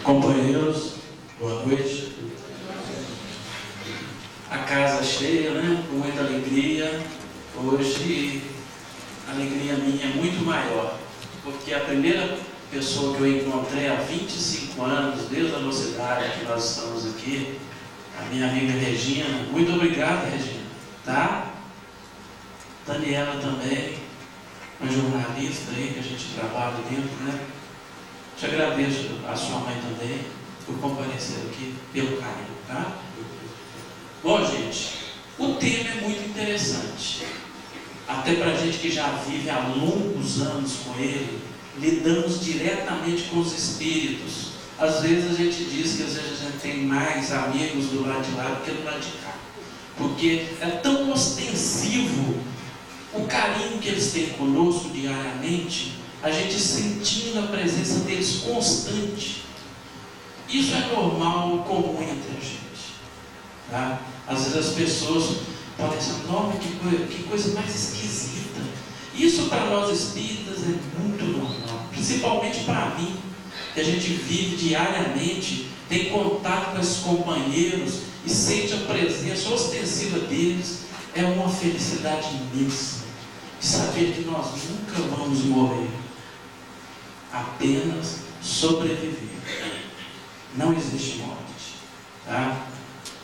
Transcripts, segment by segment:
Companheiros, boa noite. A casa cheia, né? Com muita alegria. Hoje, a alegria minha é muito maior, porque a primeira pessoa que eu encontrei há 25 anos, desde a mocidade que nós estamos aqui, a minha amiga Regina. Muito obrigado, Regina. Tá? Daniela também, uma jornalista aí que a gente trabalha dentro, né? Te agradeço a sua mãe também por comparecer aqui, pelo carinho, tá? Bom, gente, o tema é muito interessante. Até para a gente que já vive há longos anos com ele, lidamos diretamente com os espíritos. Às vezes a gente diz que às vezes a gente tem mais amigos do lado de lá do que do lado de cá. Porque é tão ostensivo o carinho que eles têm conosco diariamente, a gente sentindo a presença deles constante. Isso é normal, comum entre a gente. Tá? Às vezes as pessoas podem pensar, nossa, que coisa mais esquisita. Isso para nós espíritas é muito normal, principalmente para mim, que a gente vive diariamente, tem contato com esses companheiros e sente a presença ostensiva deles. É uma felicidade imensa saber que nós nunca vamos morrer, apenas sobreviver. Não existe morte, tá?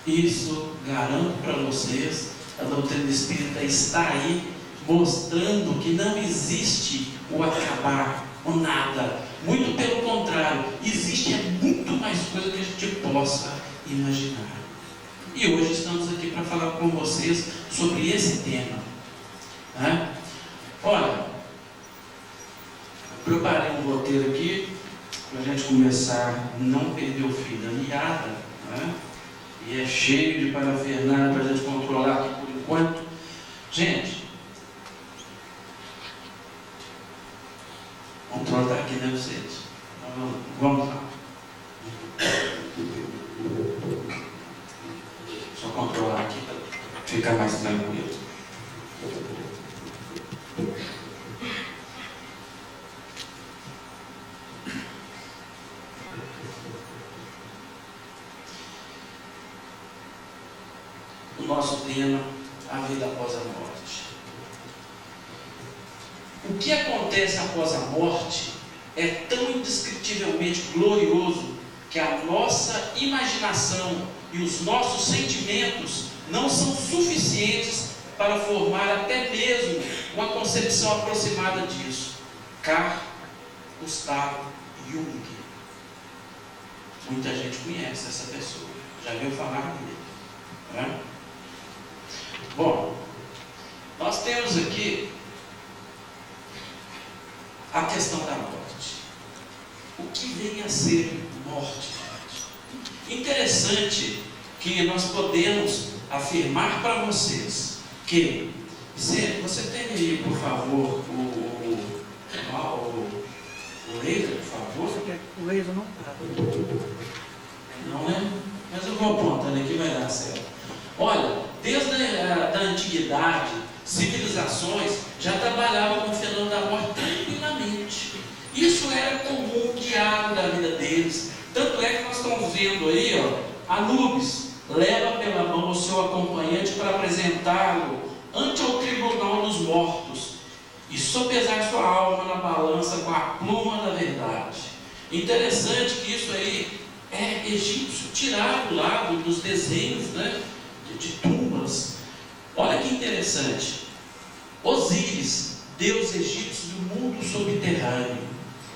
Isso garanto para vocês. A doutrina espírita está aí mostrando que não existe o acabar, o nada. Muito pelo contrário, existe muito mais coisa que a gente possa imaginar. E hoje estamos aqui para falar com vocês sobre esse tema, né? Olha, preparei um roteiro aqui para a gente começar, não perder o fio da meada, né? E é cheio de parafernália para a gente controlar aqui por enquanto. Gente, o controle está aqui, né, vocês? Então, vamos lá. Só controlar aqui para ficar mais tranquilo. O nosso tema, a vida após a morte. O que acontece após a morte é tão indescritivelmente glorioso que a nossa imaginação e os nossos sentimentos não são suficientes para formar até mesmo uma concepção aproximada disso. Carl Gustav Jung. Muita gente conhece essa pessoa, já viu falar dele, né? Bom, nós temos aqui a questão da morte. O que vem a ser morte? Interessante que nós podemos afirmar para vocês que, você tem aí, por favor, o laser, por favor? O laser não está. Não é? Mas eu vou apontando aqui, vai dar certo. Olha, desde a antiguidade, civilizações já trabalhavam com o fenômeno da morte tranquilamente. Isso era comum, diário da vida deles. Tanto é que nós estamos vendo aí, ó, Anubis leva pela mão o seu acompanhante para apresentá-lo ante o tribunal dos mortos e sopesar sua alma na balança com a pluma da verdade. Interessante que isso aí é egípcio, tirado lá dos desenhos, né, de tumbas. Olha que interessante. Osíris, deus egípcio do mundo subterrâneo,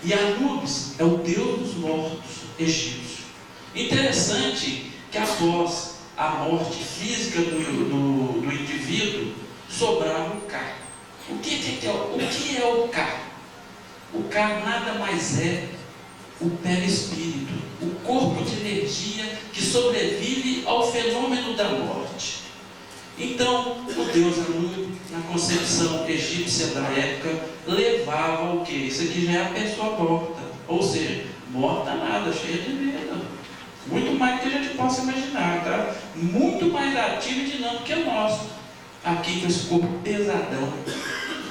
e Anubis é o deus dos mortos egípcio. Interessante que após a morte física do indivíduo, sobrava o Ka. O que é o Ka? O Ka nada mais é o perispírito, o corpo de energia que sobrevive ao fenômeno da morte. Então, o deus Anu, na concepção egípcia da época, levava o que? Isso aqui já é a pessoa morta, ou seja, morta nada, cheia de vida. Muito mais do que a gente possa imaginar, tá? Muito mais ativo e dinâmico que o nosso. Aqui com esse corpo pesadão,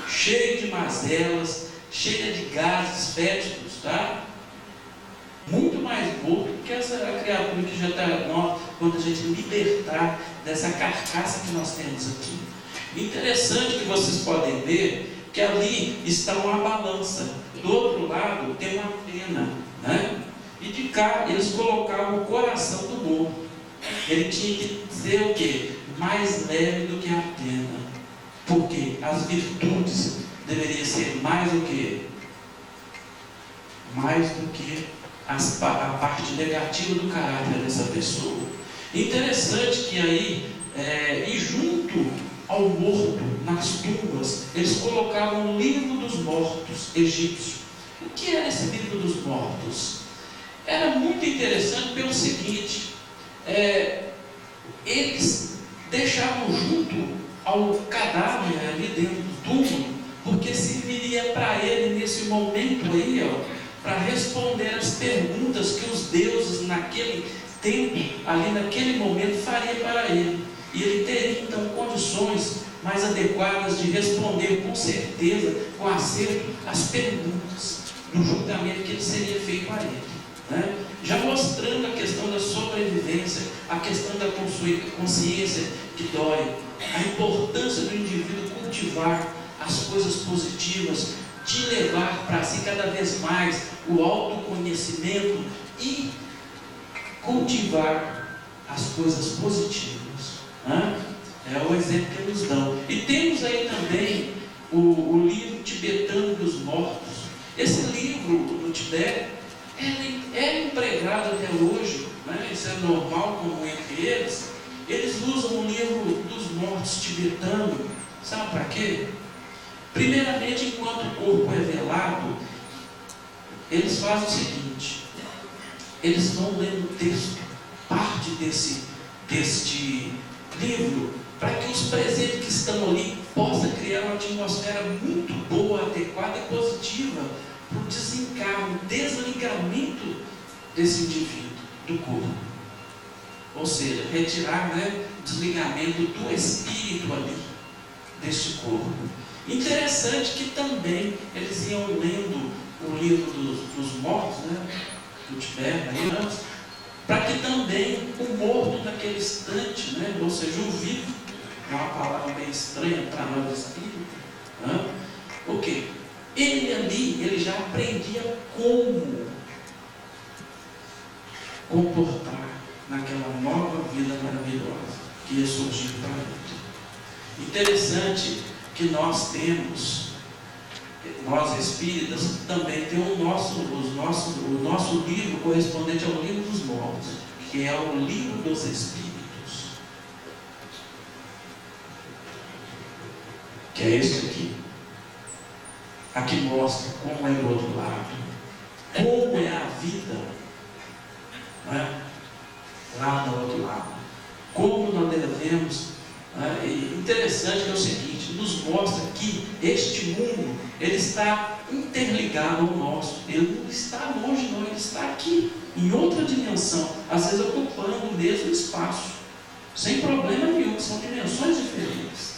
cheio de mazelas, cheia de gases fétidos, tá? Muito mais morto que essa criatura que já está nova, quando a gente libertar dessa carcaça que nós temos aqui. Interessante que vocês podem ver que ali está uma balança, do outro lado tem uma pena, né? E de cá eles colocavam o coração do mundo. Ele tinha que ser o quê? Mais leve do que a pena, porque as virtudes deveriam ser mais o quê? Mais do que a parte negativa do caráter dessa pessoa. Interessante que aí, e junto ao morto, nas tumbas, eles colocavam o livro dos mortos egípcio. O que era esse livro dos mortos? Era muito interessante pelo seguinte, eles deixavam junto ao cadáver ali dentro do túmulo, porque serviria para ele nesse momento aí, para responder as perguntas que os deuses naquele tempo, ali naquele momento, fariam para ele. E ele teria então condições mais adequadas de responder com certeza, com acerto, as perguntas do julgamento que ele seria feito a ele, né? Já mostrando a questão da sobrevivência, a questão da consciência que dói, a importância do indivíduo cultivar as coisas positivas, de levar para si cada vez mais o autoconhecimento e cultivar as coisas positivas, né? É o exemplo que eles dão. E temos aí também o livro tibetano dos mortos. Esse livro do Tibete é empregado até hoje, né? Isso é normal, como entre eles. Eles usam o livro dos mortos tibetano, sabe para quê? Primeiramente, enquanto o corpo é velado, eles fazem o seguinte: eles vão lendo o texto, parte deste livro, para que os presentes que estão ali possam criar uma atmosfera muito boa, adequada e positiva para o desencargo, desligamento desse indivíduo do corpo. Ou seja, retirar, o desligamento do espírito ali, deste corpo. Interessante que também eles iam lendo o livro dos mortos, do Tibete, antes, para que também o morto naquele instante, ou seja, o vivo, é uma palavra bem estranha para nós espíritas, o quê? Ele ali, ele já aprendia como comportar naquela nova vida maravilhosa que ia surgir para ele. Interessante que nós temos, nós espíritas, também temos o nosso livro correspondente ao livro dos mortos, que é o livro dos espíritos, que é este aqui. Aqui mostra como é do outro lado, como é a vida, lá do outro lado, como nós devemos. Interessante que é o seguinte, nos mostra que este mundo, ele está interligado ao nosso, ele não está longe não, ele está aqui, em outra dimensão, às vezes ocupando o mesmo espaço, sem problema nenhum, são dimensões diferentes.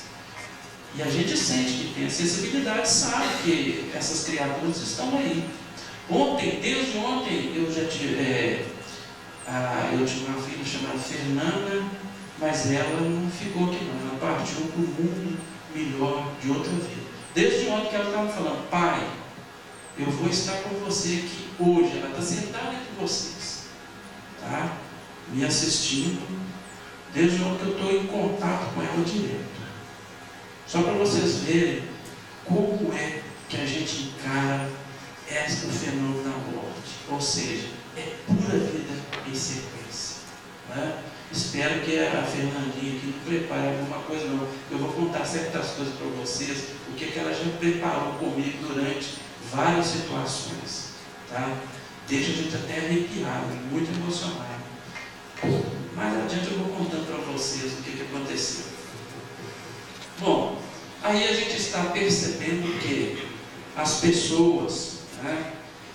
E a gente sente que tem a sensibilidade, sabe que essas criaturas estão aí. Desde ontem, eu já tive, eu tinha uma filha chamada Fernanda, mas ela não ficou aqui não, ela partiu para um mundo melhor de outra vida. Desde ontem que ela estava falando: pai, eu vou estar com você aqui hoje. Ela está sentada aqui com vocês, tá? Me assistindo. Desde ontem que eu estou em contato com ela direto. Só para vocês verem como é que a gente encara o fenômeno da morte. Ou seja, é pura vida em sequência, Espero que a Fernandinha aqui não prepare alguma coisa não. Eu vou contar certas coisas para vocês, o que ela já preparou comigo durante várias situações, tá? Deixa a gente até arrepiado, muito emocionado. Mais adiante eu vou contando para vocês o que aconteceu. Bom, aí a gente está percebendo que as pessoas,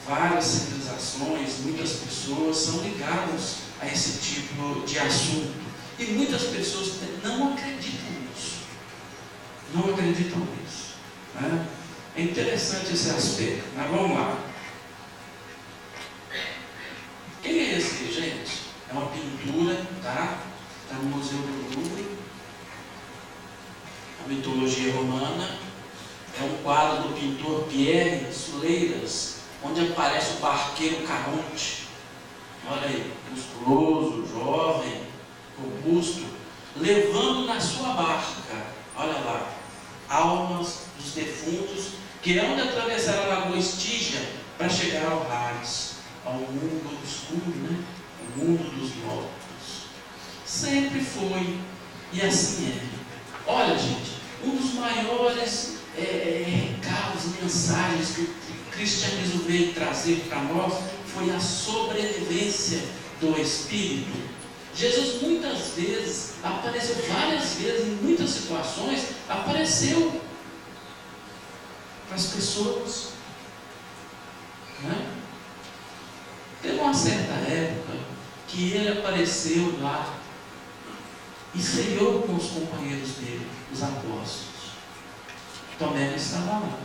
várias civilizações, muitas pessoas são ligadas a esse tipo de assunto. E muitas pessoas não acreditam nisso. Não acreditam nisso. É interessante esse aspecto. Mas vamos lá. Quem é esse, gente? É uma pintura, tá? Está no Museu do Louvre. A mitologia romana. É um quadro do pintor Pierre Soleiras, onde aparece o barqueiro Caronte. Olha aí, musculoso, jovem, robusto, levando na sua barca, olha lá, almas dos defuntos que hão de atravessar a lagoa Estígia para chegar ao Hades, ao mundo obscuro, né? O mundo dos mortos. Sempre foi e assim é. Olha, gente, um dos maiores recados, mensagens que o cristianismo veio trazer para nós foi a sobrevivência do Espírito. Jesus muitas vezes apareceu, várias vezes, em muitas situações, apareceu para as pessoas, né? Teve uma certa época que ele apareceu lá e ceiou com os companheiros dele, os apóstolos. Tomé não estava lá.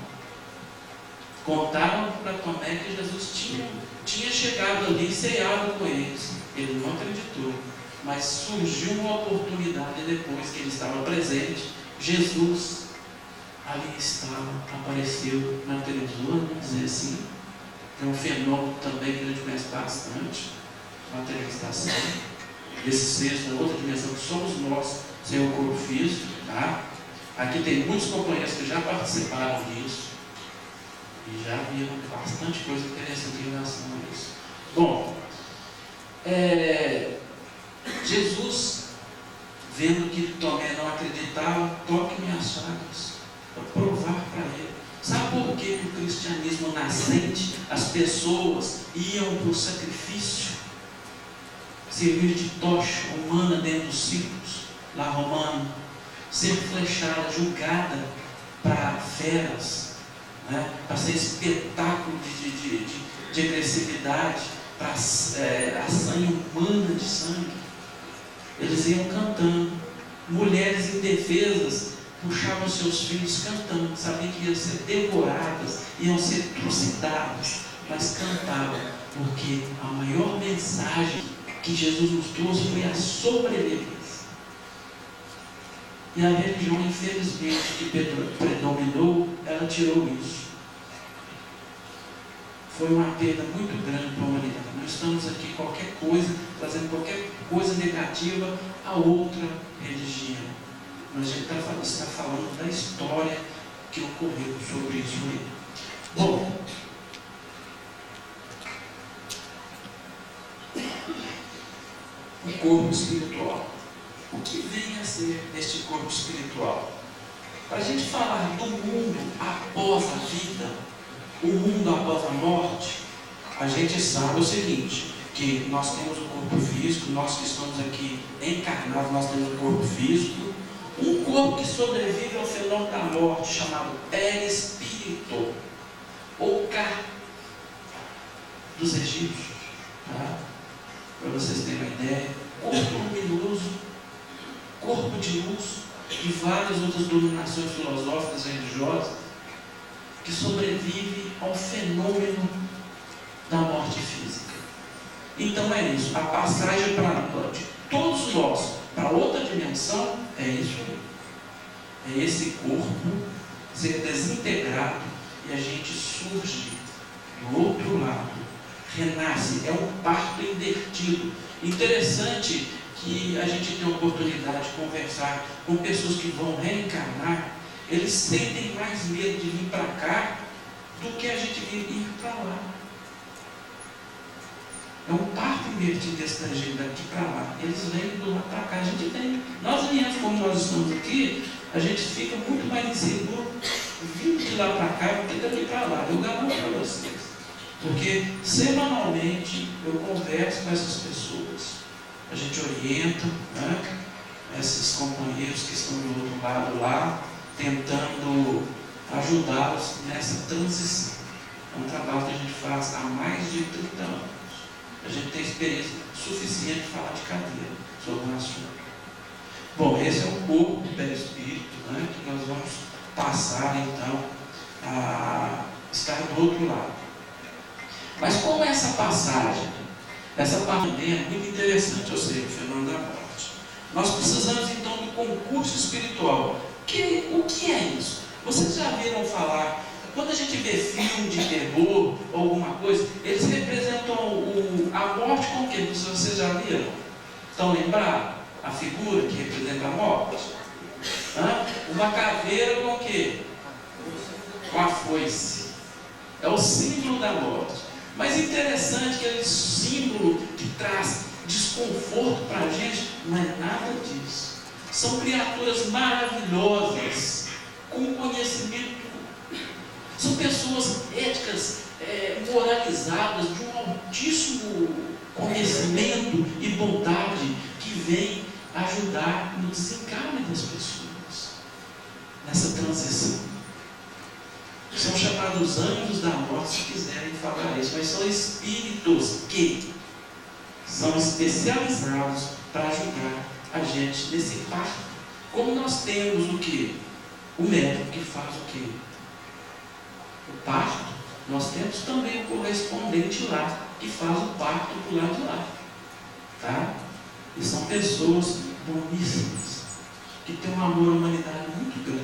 Contaram para Tomé que Jesus tinha chegado ali e ceado com eles. Ele não acreditou. Mas surgiu uma oportunidade depois que ele estava presente. Jesus ali estava, apareceu na televisão, vamos dizer assim. É um fenômeno também que a gente conhece bastante, materialização. Esses seres da outra dimensão que somos nós, sem o corpo físico, tá? Aqui tem muitos companheiros que já participaram disso e já viram bastante coisa interessante em relação a isso. Bom, Jesus, vendo que Tomé não acreditava, toque minhas chagas, para provar para ele. Sabe por que no cristianismo nascente as pessoas iam por sacrifício? Servir de tocha humana dentro dos círculos, lá romano, ser flechada, julgada para feras, né? Para ser espetáculo de agressividade, para a sanha humana de sangue. Eles iam cantando. Mulheres indefesas puxavam seus filhos cantando, sabiam que iam ser devoradas, iam ser trucidadas, mas cantavam, porque a maior mensagem que Jesus nos trouxe foi a sobrevivência. E a religião, infelizmente, que predominou, ela tirou isso. Foi uma perda muito grande para a humanidade. Nós estamos aqui, qualquer coisa, trazendo qualquer coisa negativa a outra religião. Mas a gente está falando da história que ocorreu sobre isso aí. Bom, o corpo espiritual. O que vem a ser este corpo espiritual? Para a gente falar do mundo após a vida, o mundo após a morte, a gente sabe o seguinte, que nós temos o corpo físico, nós que estamos aqui encarnados, nós temos o corpo físico, um corpo que sobrevive ao fenômeno da morte, chamado perispírito, ou carne dos egípcios, tá? Para vocês terem uma ideia, corpo luminoso, corpo de luz e várias outras dominações filosóficas e religiosas que sobrevive ao fenômeno da morte física. Então é isso, a passagem de todos nós para outra dimensão é isso aí. É esse corpo ser desintegrado e a gente surge do outro lado, renasce, é um parto invertido. Interessante que a gente tem a oportunidade de conversar com pessoas que vão reencarnar, eles sentem mais medo de vir para cá do que a gente ir para lá. É um parto invertido desse trajeto daqui para lá. Eles vêm do lá para cá, a gente vem. Nós viemos como nós estamos aqui, a gente fica muito mais inseguro vindo de lá para cá do que daqui para lá. Eu garanto para vocês. Porque semanalmente eu converso com essas pessoas. A gente orienta, né, esses companheiros que estão do outro lado lá, tentando ajudá-los nessa transição. É um trabalho que a gente faz há mais de 30 anos. A gente tem experiência suficiente de falar de cadeira sobre o assunto. Bom, esse é o corpo do perispírito, né, que nós vamos passar então a estar do outro lado. Mas como é essa passagem? Essa parte também é muito interessante, ou seja, o fenômeno da morte. Nós precisamos então do concurso espiritual. O que é isso? Vocês já viram falar, quando a gente vê filme de terror ou alguma coisa, eles representam a morte com o quê? Vocês já viram? Estão lembrados? A figura que representa a morte? Uma caveira com o quê? Com a foice. É o símbolo da morte. Mas interessante que aquele símbolo que traz desconforto para a gente, não é nada disso. São criaturas maravilhosas, com conhecimento. São pessoas éticas, moralizadas, de um altíssimo conhecimento e bondade, que vem ajudar no desencarne das pessoas, nessa transição. São chamados anjos da morte, se quiserem falar isso, mas são espíritos que são especializados para ajudar a gente nesse parto. Como nós temos o quê? O médico que faz o quê? O parto. Nós temos também o correspondente lá, que faz o parto do lado de lá. Tá? E são pessoas boníssimas, que têm um amor à humanidade muito grande.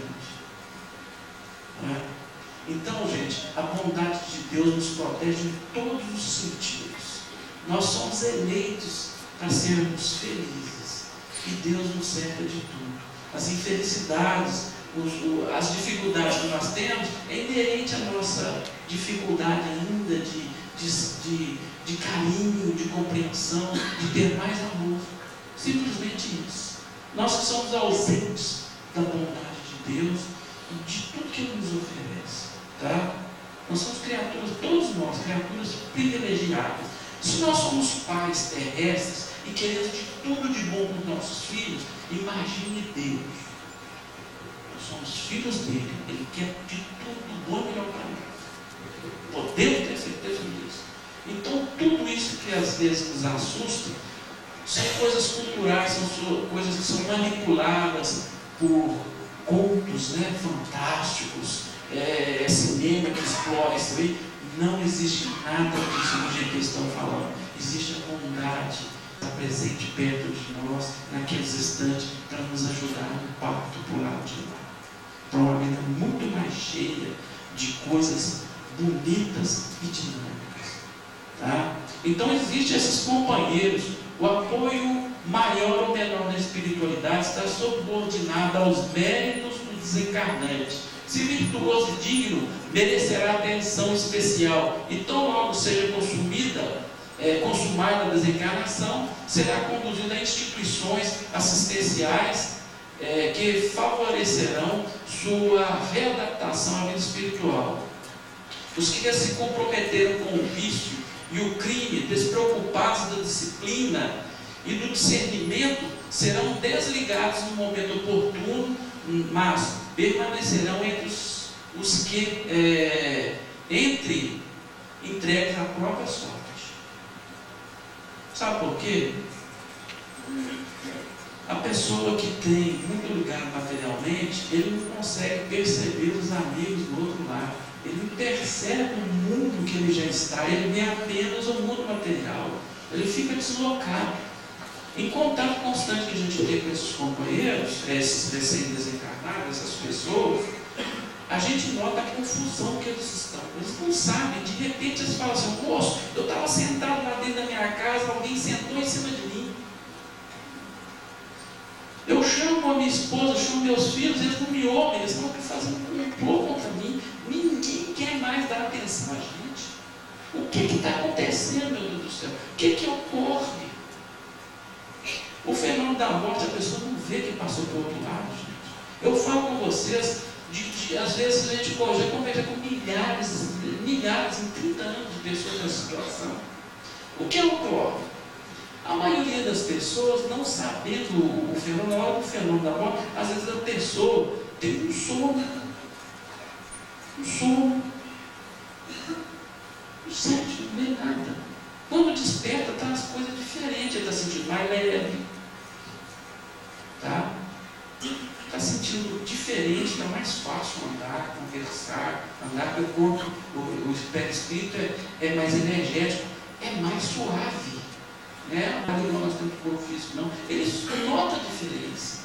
Né? Então, gente, a bondade de Deus nos protege em todos os sentidos. Nós somos eleitos para sermos felizes. E Deus nos cerca de tudo. As infelicidades, as dificuldades que nós temos, é inerente à nossa dificuldade ainda de carinho, de compreensão, de ter mais amor. Simplesmente isso. Nós que somos ausentes da bondade de Deus e de tudo que Ele nos oferece. Tá? Nós somos criaturas, todos nós, criaturas privilegiadas. Se nós somos pais terrestres e queremos de tudo de bom para os nossos filhos, imagine Deus. Nós somos filhos dele, Ele quer de tudo bom e melhor para nós. Podemos ter certeza disso. Então, tudo isso que às vezes nos assusta, são coisas culturais, são coisas que são manipuladas por contos, né, fantásticos, cinema que explora isso aí. Não existe nada disso do jeito que eles estão falando. Existe a bondade está presente perto de nós naqueles instantes para nos ajudar no parto por lado de lá. Para uma vida muito mais cheia de coisas bonitas e dinâmicas. Tá? Então existem esses companheiros. O apoio maior ou menor na espiritualidade está subordinado aos méritos do desencarnante. Se virtuoso e digno, merecerá atenção especial, e tão logo seja consumada a desencarnação, será conduzido a instituições assistenciais que favorecerão sua readaptação à vida espiritual. Os que se comprometeram com o vício e o crime, despreocupados da disciplina e do discernimento, serão desligados no momento oportuno, mas permanecerão entre os que entregues à própria sorte. Sabe por quê? A pessoa que tem muito ligado materialmente, ele não consegue perceber os amigos do outro lado. Ele não percebe o mundo que ele já está, ele vê apenas o mundo material. Ele fica deslocado. Em contato constante que a gente tem com esses companheiros, esses recém-desencarnados, essas pessoas, a gente nota a confusão que eles estão. Eles não sabem, de repente eles falam assim: moço, eu estava sentado lá dentro da minha casa, alguém sentou em cima de mim. Eu chamo a minha esposa, chamo meus filhos, eles não me ouvem, eles estão fazendo um complô contra mim. Ninguém quer mais dar atenção a gente. O que está acontecendo, meu Deus do céu? O que ocorre? O fenômeno da morte, a pessoa não vê que passou para o outro lado, gente. Eu falo com vocês, às vezes a gente já conversa com milhares, em 30 anos de pessoas nessa situação. O que ocorre? A maioria das pessoas, não sabendo o fenômeno, na hora do fenômeno da morte, às vezes a pessoa tem um sono. Não sente, não vê nada. Quando desperta, está as coisas diferentes, ele está sentindo mais leve. Tá? Está sentindo diferente, está mais fácil andar, conversar, andar, porque o espírito é mais energético, é mais suave. né? Não, nós temos corpo físico, não. Eles notam a diferença.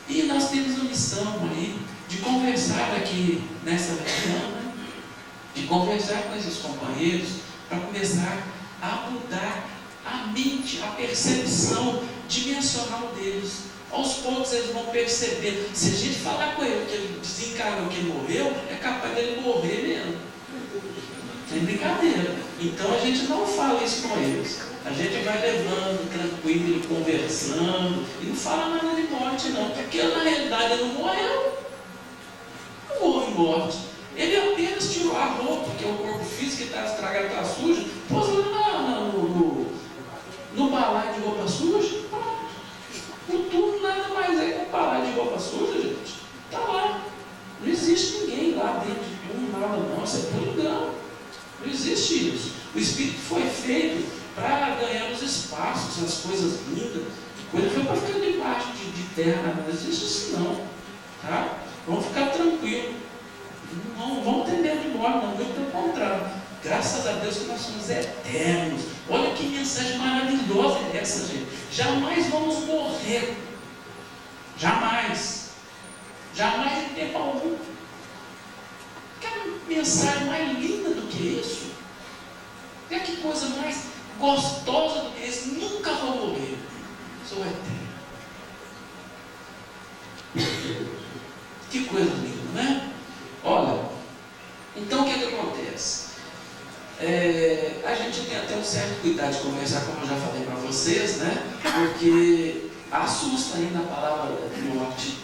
E nós temos a missão aí de conversar aqui nessa reunião, né? De conversar com esses companheiros para começar a mudar a mente, a percepção dimensional deles. Aos poucos eles vão perceber. Se a gente falar com ele que ele desencarnou, que ele morreu, é capaz dele morrer mesmo. Sem brincadeira. Então a gente não fala isso com eles. A gente vai levando, tranquilo, conversando, e não fala nada de morte não, porque na realidade ele não morreu. Não houve morte. Ele apenas tirou a roupa, porque o corpo físico está estragado, está sujo, pôs lá no balaio de roupa suja. O túmulo nada mais é que um balaio de roupa suja, gente. Está lá. Não existe ninguém lá dentro de túmulo, nada não, isso é tudo engano. Não existe isso. O Espírito foi feito para ganhar os espaços, as coisas lindas. Coisa foi para ficar debaixo de terra, não existe isso não. Tá? Vamos ficar tranquilos. Não vamos ter medo de morte, não, muito pelo contrário. Graças a Deus que nós somos eternos. Olha que mensagem maravilhosa é essa, gente. Jamais vamos morrer. Jamais. Jamais em tempo algum. Que mensagem mais linda do que isso? Que coisa mais gostosa do que isso? Nunca vou morrer. Sou eterno. Que coisa linda, né? Olha, então o que acontece? A gente tem até um certo cuidado de conversar, como eu já falei para vocês, né? Porque assusta ainda a palavra morte.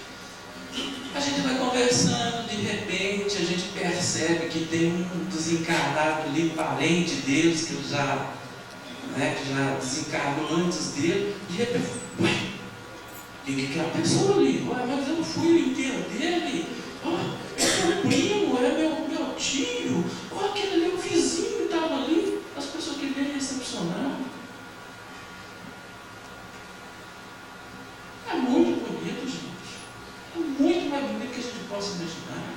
A gente vai conversando, de repente a gente percebe que tem um desencarnado ali, parente deles, que já desencarnou antes dele. De repente, ué, e que a pessoa ali, ué, mas eu fui o inteiro dele. É meu primo, é meu tio, aquele ali, o vizinho que estava ali, as pessoas que vêm recepcionar. É muito bonito, gente. É muito mais bonito que a gente possa imaginar.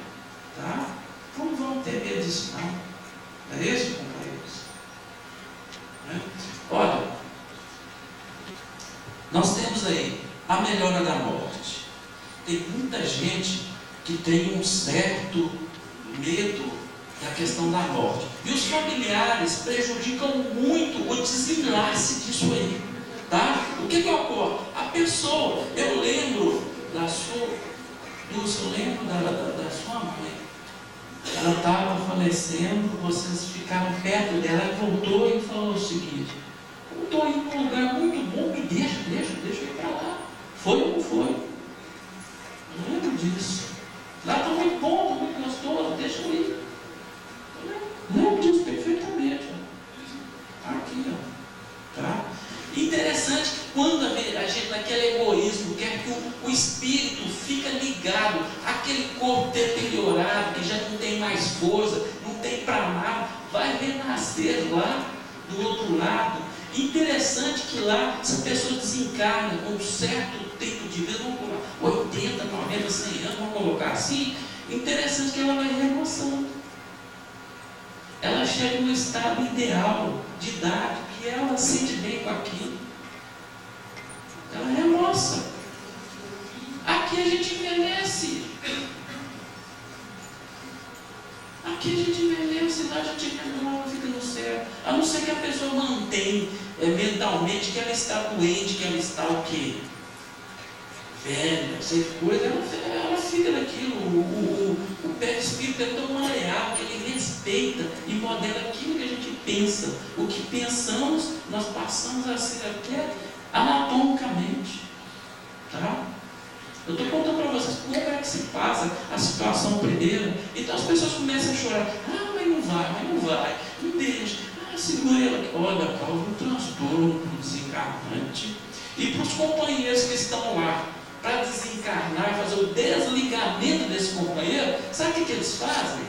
Tá? Não vamos ter medo disso, não. É isso, companheiros? Olha, nós temos aí a melhora da morte. Tem muita gente que tem um certo medo da questão da morte. E os familiares prejudicam muito o desenlace disso aí. Tá? O que ocorre? A pessoa, eu lembro da sua mãe. Ela estava falecendo, vocês ficaram perto dela, ela voltou e falou o seguinte: eu estou indo para um lugar muito bom, deixa eu ir para lá. Foi ou não foi? Eu lembro disso. Lá está muito bom, está muito gostoso, deixa eu ir. Lembro disso perfeitamente. Aqui, ó. Tá? Interessante que quando a gente, naquele egoísmo, quer que o espírito fica ligado àquele corpo deteriorado, que já não tem mais força, não tem para nada, vai renascer lá do outro lado. Interessante que lá, se a pessoa desencarna com um certo tempo de vida, vamos colocar 80, 90, 100 anos, vamos colocar assim, interessante que ela vai remoçando. Ela chega no estado ideal de idade, que ela sente bem com aquilo. Ela remoça. Aqui a gente envelhece. Aqui a gente envelhece, lá a gente renova, fica no céu. A não ser que a pessoa mantém mentalmente que ela está doente, que ela está o quê? Velha, sem coisa, ela fica naquilo. O perispírito é tão maleável que ele respeita e modela aquilo que a gente pensa. O que pensamos, nós passamos a ser até anatomicamente. Tá? Eu estou contando para vocês como é que se passa a situação primeiro. Então as pessoas começam a chorar. Mas não vai, não deixa. Segura ela aqui. Olha, causa um transtorno para o desencarnante e para os companheiros que estão lá para desencarnar, fazer o desligamento desse companheiro. Sabe o que eles fazem?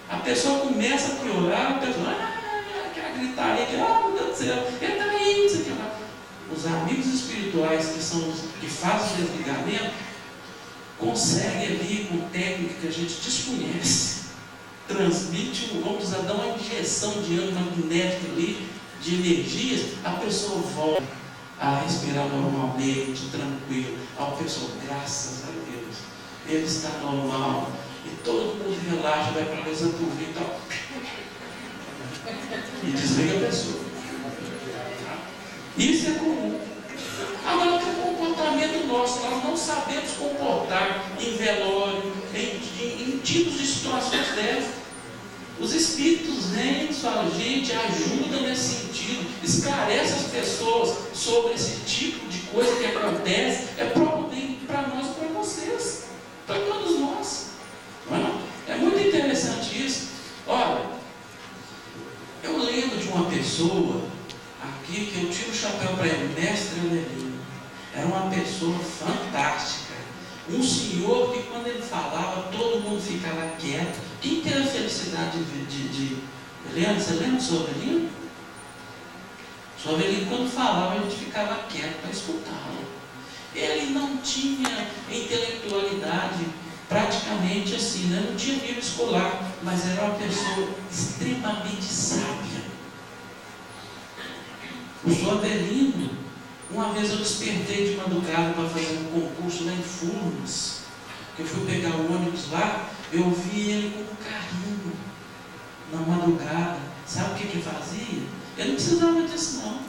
A pessoa começa a piorar, a pessoa, aquela gritaria, meu Deus do céu, ele está aí, isso aqui lá. Os amigos espirituais que são os que fazem o desligamento conseguem ali com técnica que a gente desconhece, transmite, vamos dizer, dá uma injeção de ânimo magnético ali, de energias, a pessoa volta a respirar normalmente, tranquilo. A pessoa, graças a Deus, ele está normal. E todo mundo relaxa, vai para a mesa do vinho e tal. E desliga a pessoa. Isso é comum. Agora tem um comportamento nosso, nós não sabemos comportar em velório, em tipos de situações dessas. Os espíritos vêm e falam, gente, ajuda nesse sentido, esclarece as pessoas sobre esse tipo de coisa que acontece, é próprio bem para nós e para vocês, para todos nós. Não é? É muito interessante isso. Olha, eu lembro de uma pessoa aqui que eu tiro o chapéu para ele, mestre Adelino. Era uma pessoa fantástica. Um senhor que quando ele falava, todo mundo ficava quieto. Quem teve a felicidade de Leandro, você lembra do seu Avelino? O seu Avelino, quando falava, a gente ficava quieto para escutá-lo. Ele não tinha intelectualidade praticamente assim, né? Não tinha nível escolar, mas era uma pessoa extremamente sábia. O seu Avelino, uma vez eu despertei de madrugada para fazer um concurso lá em Furnas. Eu fui pegar o ônibus lá, eu vi ele com um carrinho na madrugada. Sabe o que ele fazia? Ele não precisava disso não.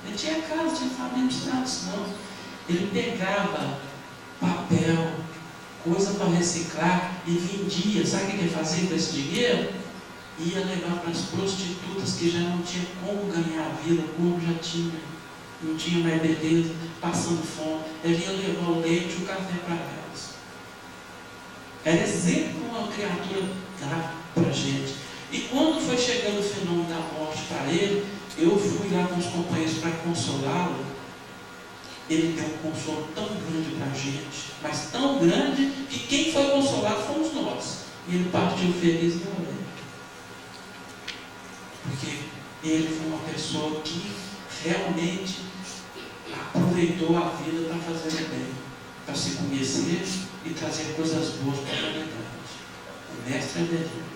Ele tinha casa, tinha família, não precisava disso não. Ele pegava papel, coisa para reciclar e vendia. Sabe o que ele fazia com esse dinheiro? Ia levar para as prostitutas que já não tinha como ganhar a vida, como já tinha. Não tinha mais beleza, passando fome. Ele ia levar o leite e o café para elas. Era exemplo uma criatura dada para a gente. E quando foi chegando o fenômeno da morte para ele, eu fui lá com os companheiros para consolá-lo. Ele deu um consolo tão grande para a gente, mas tão grande, que quem foi consolado fomos nós. E ele partiu feliz e alegre. Porque ele foi uma pessoa que realmente aproveitou a vida para fazer o bem, para se conhecer e trazer coisas boas para a humanidade. O mestre Adelino.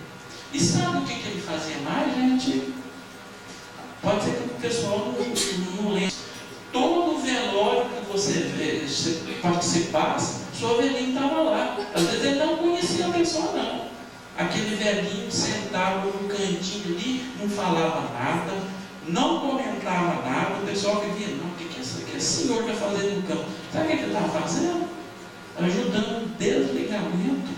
E sabe o que ele fazia mais, gente? Pode ser que o pessoal não lembre. Todo velório que você participasse, o seu Avelino estava lá. Às vezes ele não conhecia a pessoa, não. Aquele velhinho sentado no cantinho ali, não falava nada, não comentava nada. O pessoal que via, não, o que esse senhor está fazendo no campo? Sabe o que ele estava fazendo? Ajudando o desligamento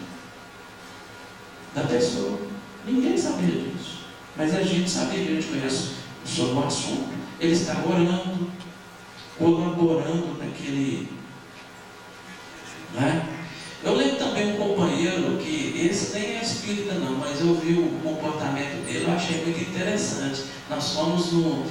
da pessoa. Ninguém sabia disso, mas a gente sabia, que a gente conhece sobre o assunto. Ele estava orando, colaborando naquele, né? Eu lembro também um companheiro que, esse nem é espírita não, mas eu vi o comportamento dele, eu achei muito interessante. Nós fomos no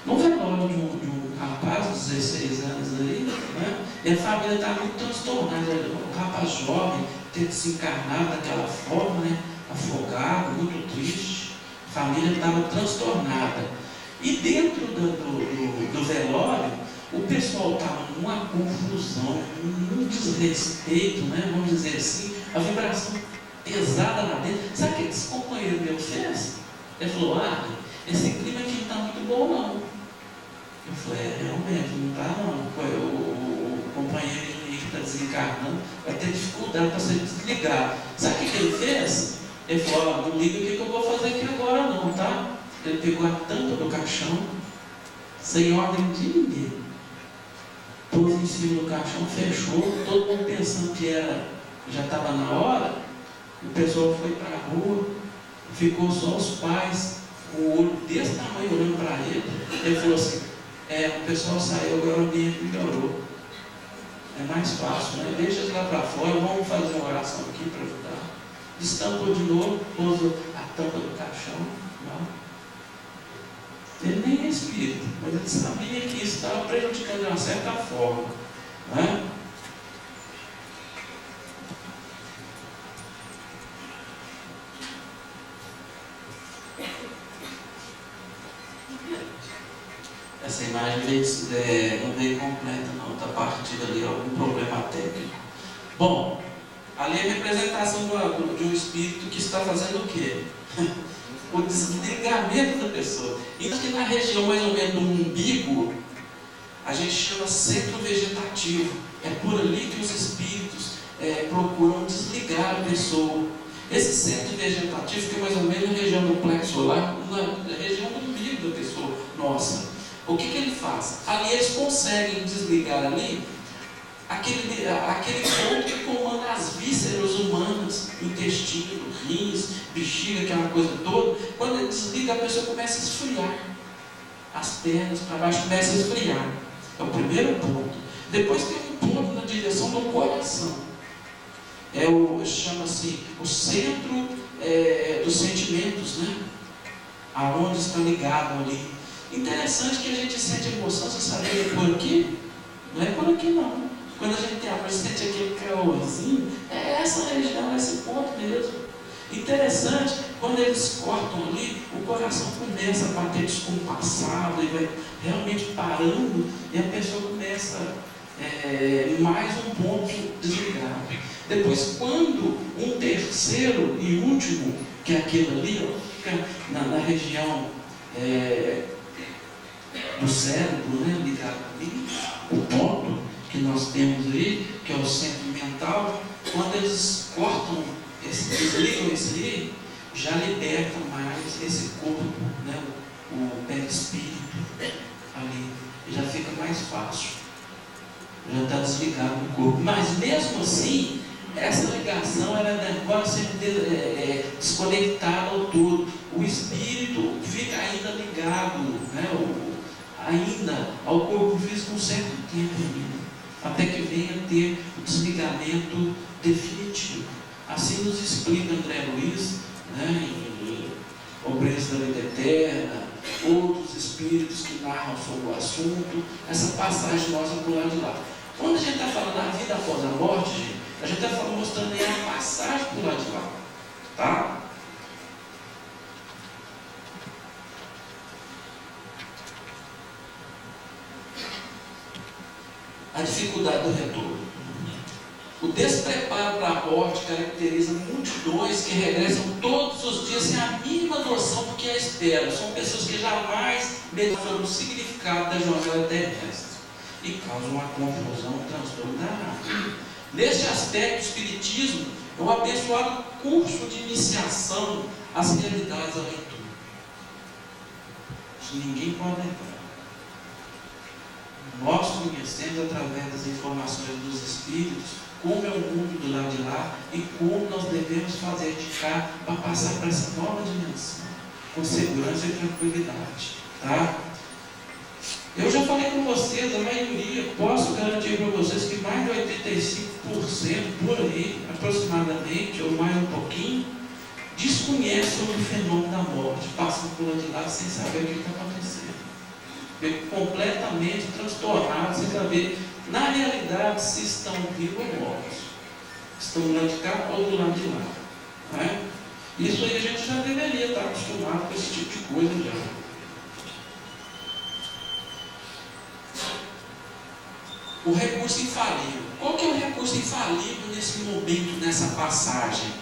velório de um rapaz de 16 anos aí, né? E a família estava muito transtornada. Um rapaz jovem, ter desencarnado daquela forma, né? Afogado, muito triste. A família estava transtornada. E dentro do velório, o pessoal estava numa confusão, num desrespeito, né? Vamos dizer assim, a vibração pesada lá dentro. Sabe o que esse companheiro meu fez? Ele falou, esse clima aqui não está muito bom não. Eu falei, realmente, não está não. O companheiro que está desencarnando vai ter dificuldade para se desligar. Sabe o que ele fez? Ele falou, não liga o que eu vou fazer aqui agora não, tá? Ele pegou a tampa do caixão, sem ordem de ninguém. Pôs em cima do caixão, fechou, todo mundo pensando que já estava na hora. O pessoal foi para a rua, ficou só os pais, com o olho desse tamanho olhando para ele. Ele falou assim, o pessoal saiu, agora o ambiente melhorou. É mais fácil, né? Deixa eles lá para fora, vamos fazer uma oração aqui para ajudar. Destampou de novo, pôs a tampa do caixão. Não. Ele nem é espírito, mas ele sabia que isso estava prejudicando de uma certa forma. Né? Essa imagem não veio completa, não, está partida ali, algum problema técnico. Bom, ali é a representação de um espírito que está fazendo o quê? o desligamento da pessoa. Então, que na região mais ou menos do umbigo, a gente chama centro vegetativo. É por ali que os espíritos procuram desligar a pessoa. Esse centro vegetativo fica mais ou menos na região do plexo solar, na região do umbigo da pessoa nossa. O que ele faz? Ali eles conseguem desligar ali aquele ponto que comanda as vísceras humanas, intestino, rins, bexiga, aquela coisa toda. Quando ele desliga, a pessoa começa a esfriar. As pernas para baixo começam a esfriar. É o primeiro ponto. Depois tem um ponto na direção do coração. Chama-se o centro dos sentimentos, né? Aonde está ligado ali. Interessante que a gente sente emoção, você sabia, por aqui? Não é por aqui não. Quando a gente tem amor, sente aquele calorzinho, é essa região, é esse ponto mesmo. Interessante, quando eles cortam ali, o coração começa a bater descompassado e vai realmente parando, e a pessoa começa mais um ponto desligado. Depois, quando um terceiro e último, que é aquele ali, fica na região do cérebro, né, ligado ali, o ponto que nós temos aí, que é o centro mental, quando eles cortam, desligam esse aí, já liberta mais esse corpo, né, o perispírito ali, já fica mais fácil, já está desligado do corpo. Mas mesmo assim, essa ligação ela pode ser desconectada ao todo. O espírito fica ainda ligado, né, ainda ao corpo físico um certo tempo ainda, até que venha a ter o desligamento definitivo. Assim nos explica André Luiz, né, em Obreiros da Vida Eterna, outros espíritos que narram sobre o assunto, essa passagem nossa para o lado de lá. Quando a gente está falando da vida após a morte, gente, a gente está mostrando aí a passagem para o lado de lá. Tá? A dificuldade do retorno. O despreparo para a morte caracteriza multidões que regressam todos os dias sem a mínima noção do que a espera. São pessoas que jamais meditaram o significado da jornada terrestre e causam uma confusão, um transtorno danado. Neste aspecto, o Espiritismo é um abençoado curso de iniciação às realidades da leitura. Isso ninguém pode negar. Nós conhecemos através das informações dos Espíritos como é o mundo do lado de lá e como nós devemos fazer de cá para passar para essa nova dimensão, com segurança e tranquilidade. Tá? Eu já falei com vocês, a maioria, posso garantir para vocês que mais de 85% por aí, aproximadamente, ou mais um pouquinho, desconhece sobre o fenômeno da morte, passam por lá de lá sem saber o que está acontecendo. Completamente transtornados, sem saber, na realidade, se estão vivos ou mortos. Estão do lado de cá ou do lado de lá. Não é? Isso aí a gente já deveria estar acostumado com esse tipo de coisa já. O recurso infalível. Qual que é o recurso infalível nesse momento, nessa passagem?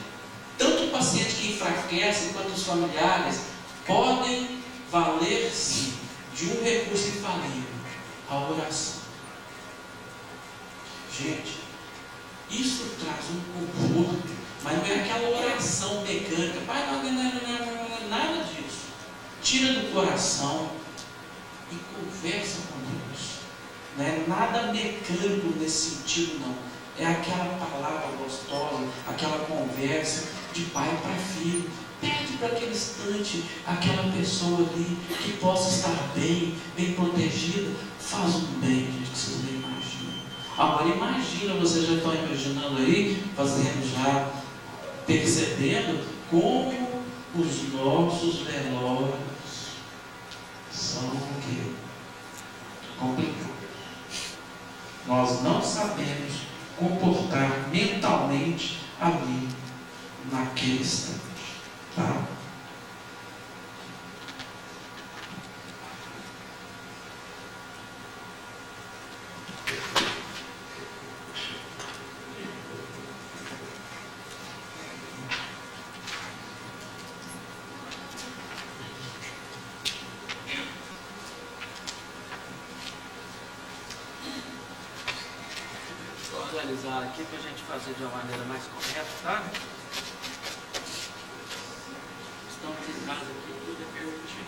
Tanto o paciente que enfraquece quanto os familiares podem valer-se de um recurso infalível, a oração. Gente, isso traz um conforto, mas não é aquela oração mecânica. Pai, não, nada disso. Tira do coração e conversa com Deus. Não é nada mecânico nesse sentido, não. É aquela palavra gostosa, aquela conversa de pai para filho. Pede para aquele instante, aquela pessoa ali que possa estar bem, bem protegida. Faz um bem, gente, que vocês nem imaginam. Agora imagina, vocês já estão imaginando aí, fazendo já, percebendo como os nossos velórios são o quê? Complicados. Nós não sabemos comportar mentalmente ali, naquele instante. Tá? visualizar aqui para a gente fazer de uma maneira mais correta, tá? Estamos em casa aqui, tudo é permitido.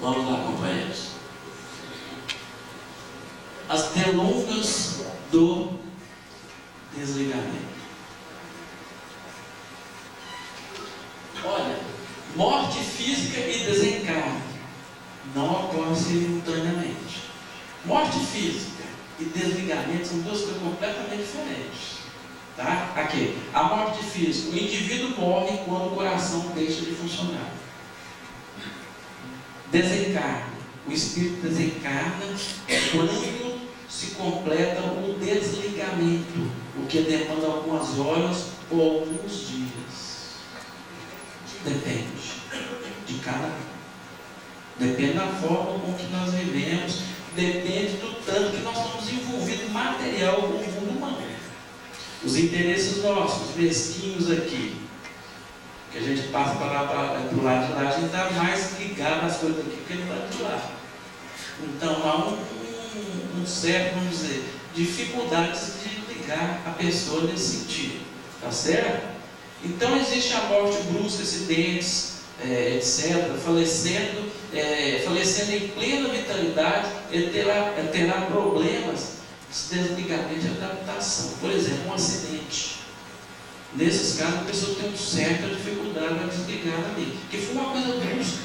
Vamos lá, companheiros. As delongas do desligamento. Olha, morte física e desencarne não ocorrem simultaneamente. Morte física e desligamento são duas coisas completamente diferentes. Tá? Aqui, a morte física, o indivíduo morre quando o coração deixa de funcionar. Desencarne, o espírito desencarna quando se completa o desligamento, o que demanda algumas horas ou alguns dias. Depende de cada um. Depende da forma com que nós vivemos, depende do tanto que nós estamos envolvidos material com o mundo humano. Os interesses nossos, mesquinhos aqui, que a gente passa para o lado de lá, a gente está mais ligado às coisas aqui que do lado de lá. Então há um certo, vamos dizer, dificuldades de ligar a pessoa nesse sentido. Tá certo? Então existe a morte brusca, acidentes, etc., falecendo em plena vitalidade, ele terá problemas de desligamento e adaptação. Por exemplo, um acidente. Nesses casos, a pessoa tem uma certa dificuldade para desligar ali, que foi uma coisa brusca.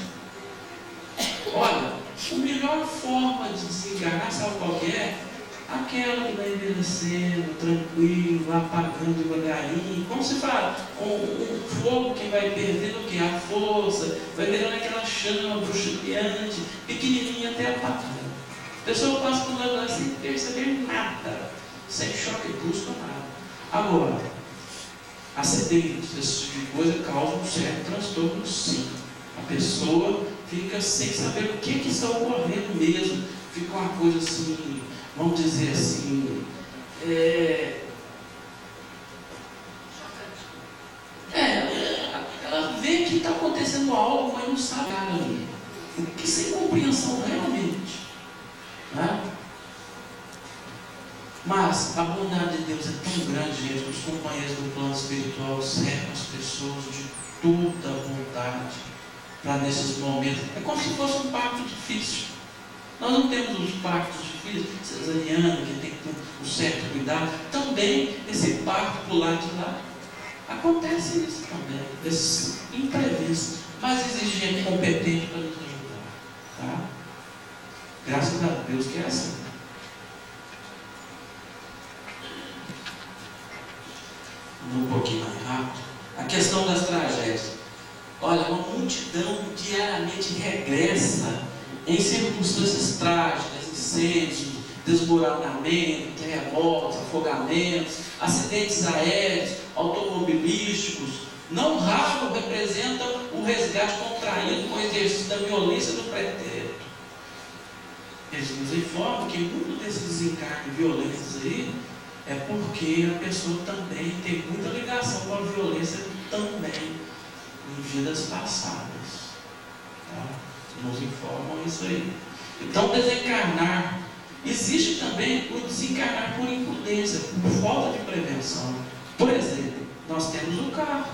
Olha, a melhor forma de desencarnar, sabe qual que é? Aquela que vai envelhecendo, tranquilo, apagando devagarinho. Como se fala? Um fogo que vai perdendo o que? A força, vai perdendo aquela chama bruxuleante, pequenininha até apagar. A pessoa passa por lá sem perceber nada, sem choque brusco, nada. Agora, acidentes, esse tipo de coisa causa um certo transtorno, sim. A pessoa fica sem saber o que está ocorrendo mesmo. Fica uma coisa assim, vamos dizer assim, ela vê que está acontecendo algo, mas não sabe nada ali. Que sem compreensão realmente. Né? Mas a bondade de Deus é tão grande, gente, que os companheiros do plano espiritual cercam as pessoas de toda a vontade para nesses momentos. É como se fosse um parto difícil. Nós não temos os partos difíceis, cesariana, que tem que ter um certo cuidado. Também esse parto do lado de lá. Acontece isso também, esses imprevistos. Mas existe gente competente para nos ajudar. Tá? Graças a Deus que é assim. Um pouquinho mais rápido. A questão das tragédias. Olha, uma multidão diariamente regressa em circunstâncias trágicas, incêndios, desmoronamento, terremotos, afogamentos, acidentes aéreos, automobilísticos. Não raro representam o resgate contraído com o exercício da violência do pretérito. Eles nos informam que muito desses desencargos violentos aí é porque a pessoa também tem muita ligação com a violência também em vidas passadas. Tá? Nos informam isso aí. Então, desencarnar. Existe também o desencarnar por imprudência, por falta de prevenção. Por exemplo, nós temos o carro.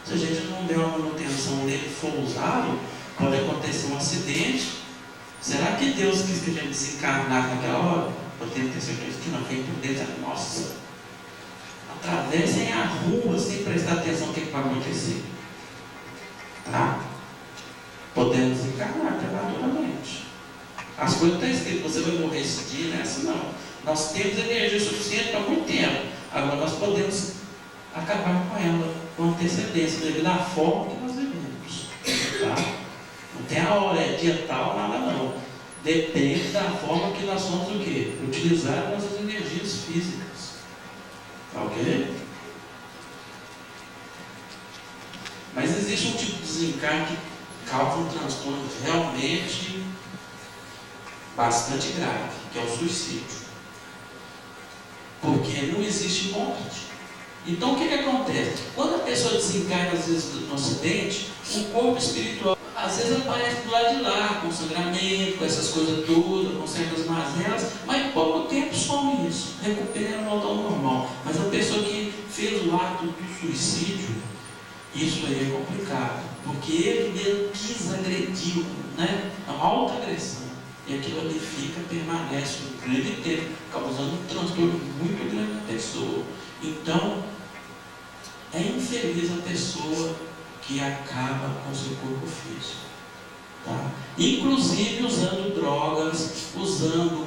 Se a gente não der uma manutenção nele, for usado, pode acontecer um acidente. Será que Deus quis que a gente desencarnar naquela hora? Eu tenho que ter certeza que não, foi imprudência nossa. Atravessem a rua sem prestar atenção no que vai acontecer. Tá? Podemos desencarnar prematuramente. As coisas estão escritas, você vai morrer esse dia, não é assim não. Nós temos energia suficiente para muito tempo. Agora nós podemos acabar com ela com antecedência, devido à forma que nós vivemos. Tá? Não tem a hora, é dia tal, nada não. Depende da forma que nós vamos o quê? Utilizar nossas energias físicas. Tá ok? Mas existe um tipo de desencarne que causa um transtorno realmente bastante grave, que é o suicídio. Porque não existe morte. Então o que acontece? Quando a pessoa desencarna às vezes no acidente, O corpo espiritual, às vezes aparece do lado de lá, com sangramento, com essas coisas todas, com certas mazelas, mas em pouco tempo some isso, recupera e volta ao normal. Mas a pessoa que fez o ato do suicídio, isso aí é complicado, porque ele mesmo quis agredir, né? É uma autoagressão. E aquilo ali permanece um grande tempo, causando um transtorno muito grande na pessoa. Então, é infeliz a pessoa que acaba com o seu corpo físico. Tá? Inclusive usando drogas, usando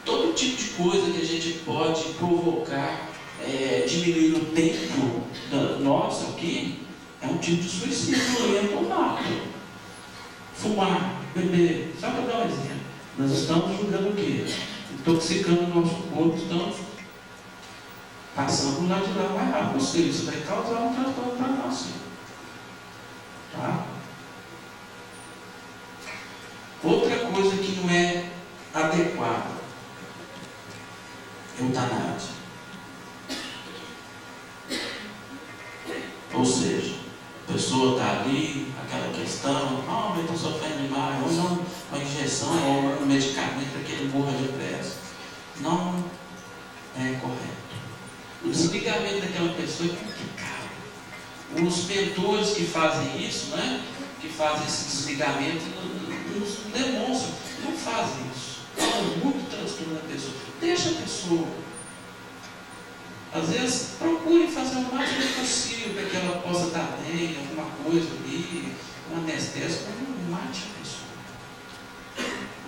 todo tipo de coisa que a gente pode provocar, diminuir o tempo nosso aqui, é um tipo de suicídio lento ou rápido. Fumar, beber, só para dar um exemplo. Nós estamos julgando o quê? Intoxicando o nosso corpo, estamos passando do lado de lá mais rápido possível. Isso vai causar um transtorno para nós. Tá? Outra coisa que não é adequada, eutanásia. Ou seja, a pessoa está ali, aquela questão, mas estou sofrendo demais, ou não, uma injeção ou um medicamento para que ele morra depressa. Não é correto. O desligamento daquela pessoa é complicado. Os mentores que fazem isso, né, que fazem esse desligamento, nos demonstram, não fazem isso. Causa muito transtorno na pessoa. Deixa a pessoa. Às vezes, procure fazer o máximo possível para que ela possa estar bem, alguma coisa ali, um anestésico, mas não mate a pessoa.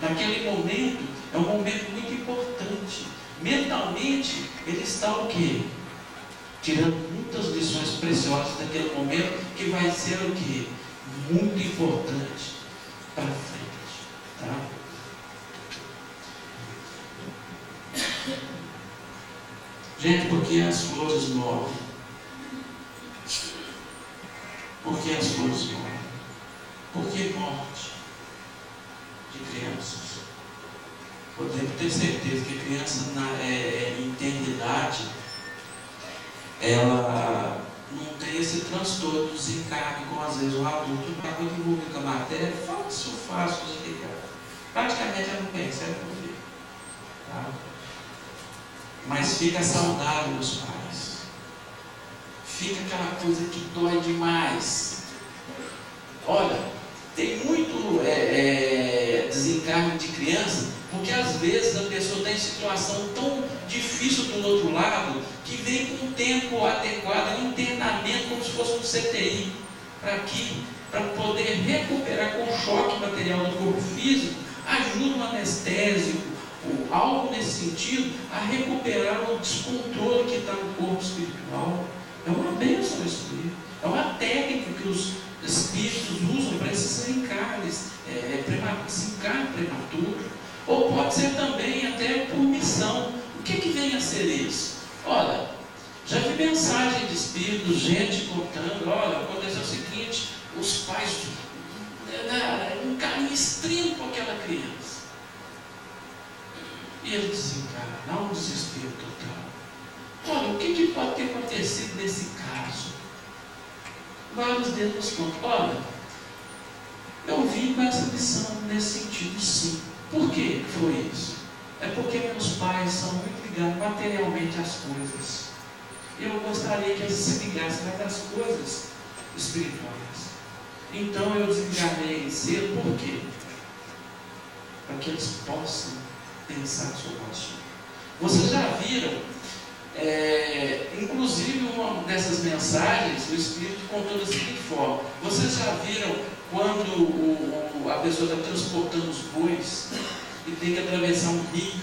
Naquele momento, é um momento muito importante. Mentalmente, ele está o quê? Tirando muitas lições preciosas daquele momento, que vai ser o quê? Muito importante para frente. Tá? Gente, por que as flores morrem? Por que as flores morrem? Por que morte de crianças? Podemos ter certeza que a criança em eternidade, ela não tem esse transtorno, desencarne, como às vezes um adulto, quando envolve com a matéria, fácil desligar. Praticamente ela não percebe por quê. Tá? Mas fica saudável dos pais. Fica aquela coisa que dói demais. Olha, tem muito desencarne de criança, porque às vezes a pessoa está em situação tão difícil do outro lado, que vem com um tempo adequado, um internamento como se fosse um CTI, para poder recuperar com o choque material do corpo físico, ajuda um anestésico, ou algo nesse sentido, a recuperar o descontrole que está no corpo espiritual. É uma bênção isso aí. É uma técnica que os espíritos usam para esses reencarnes, desencarne prematuro. Ou pode ser também até por missão. O que vem a ser isso? Olha, já vi mensagem de espíritos, gente contando, olha, aconteceu o seguinte, os pais, um carinho extremo com aquela criança. E ele desencarna, dá um desespero total. Olha, o que pode ter acontecido nesse caso? Vários deles nos contam. Olha, eu vim com essa missão nesse sentido, sim. Por que foi isso? É porque meus pais são muito ligados materialmente às coisas. Eu gostaria que eles se ligassem mais às coisas espirituais. Então eu desenganei cedo, por quê? Para que eles possam pensar sobre o assunto. Vocês já viram, inclusive uma dessas mensagens, o Espírito contou da seguinte forma: vocês já viram quando a pessoa está transportando os bois e tem que atravessar um rio,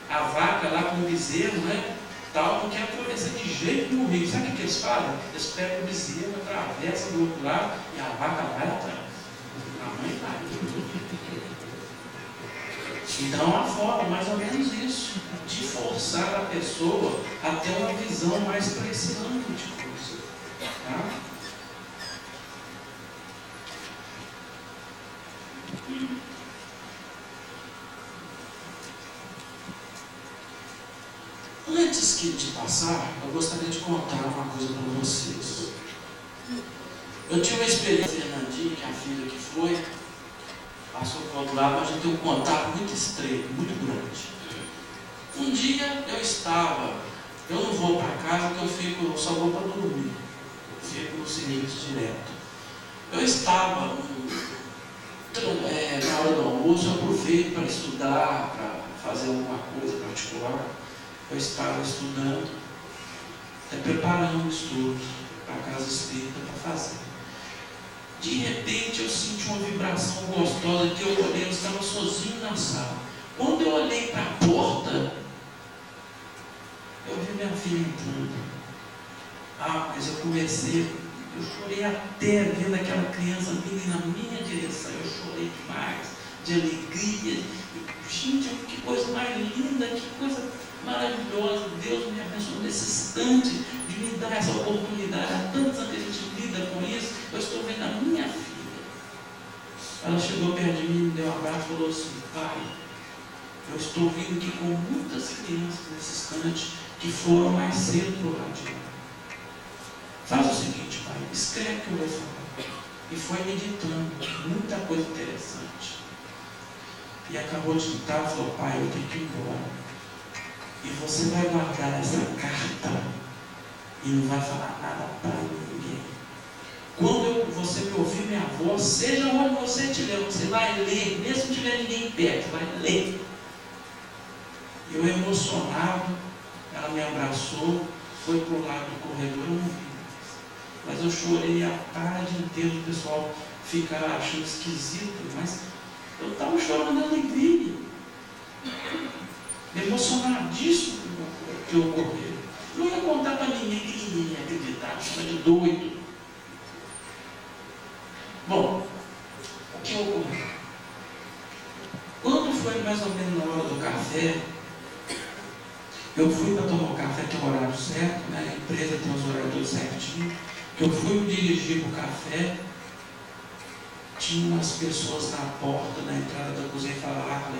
a vaca lá com o bezerro, né? Tal, não quer atravessar de jeito nenhum rio. Sabe o que eles fazem? Eles pegam o bezerro, atravessam do outro lado e a vaca vai atrás. A mãe vai. Então, uma forma, mais ou menos isso, de forçar a pessoa a ter uma visão mais para esse âmbito de coisa. Tá? Antes de passar, eu gostaria de contar uma coisa para vocês. Eu tive uma experiência, Fernandinha, que é a filha que foi, passou para o outro lado, mas a gente tem um contato muito estreito, muito grande. Um dia eu não vou para casa porque eu só vou para dormir, eu fico no serviço direto. Eu estava na hora do almoço, eu aproveito para estudar, para fazer alguma coisa particular. Eu estava estudando, preparando o estudo para a casa espírita para fazer. De repente eu senti uma vibração gostosa que eu olhei, eu estava sozinho na sala. Quando eu olhei para a porta, eu vi minha filha entrando. Mas eu eu chorei até vendo aquela criança vindo na minha direção. Eu chorei demais, de alegria. Gente, que coisa mais linda, que coisa maravilhosa. Deus me abençoou nesse instante de me dar essa oportunidade. Há tantos anos que a gente lida com isso. Eu estou vendo a minha filha. Ela chegou perto de mim, me deu um abraço e falou assim: pai, eu estou vindo aqui com muitas crianças nesse instante que foram mais cedo para o lado de lá. Faz o seguinte, pai, escreve o que eu vou falar. E foi meditando, muita coisa interessante. E acabou de digitar e falou: pai, eu tenho que ir embora. E você vai guardar essa carta e não vai falar nada para ninguém. Quando você me ouvir minha voz, seja onde você estiver, você vai ler, mesmo se não tiver ninguém perto, vai ler. Eu emocionado, ela me abraçou, foi para o lado do corredor, eu não vi mais. Mas eu chorei a tarde inteira, o pessoal fica achando esquisito, mas eu estava chorando de alegria, emocionadíssimo que ocorreu. Não ia contar para ninguém que ninguém ia acreditar, chama de doido. Bom, o que ocorreu? Quando foi mais ou menos na hora do café, eu fui para tomar o café, tem o horário certo, né? A empresa tem os horários todos certinho. Eu fui me dirigir para o café, tinha umas pessoas na porta, na entrada da cozinha, e falaram: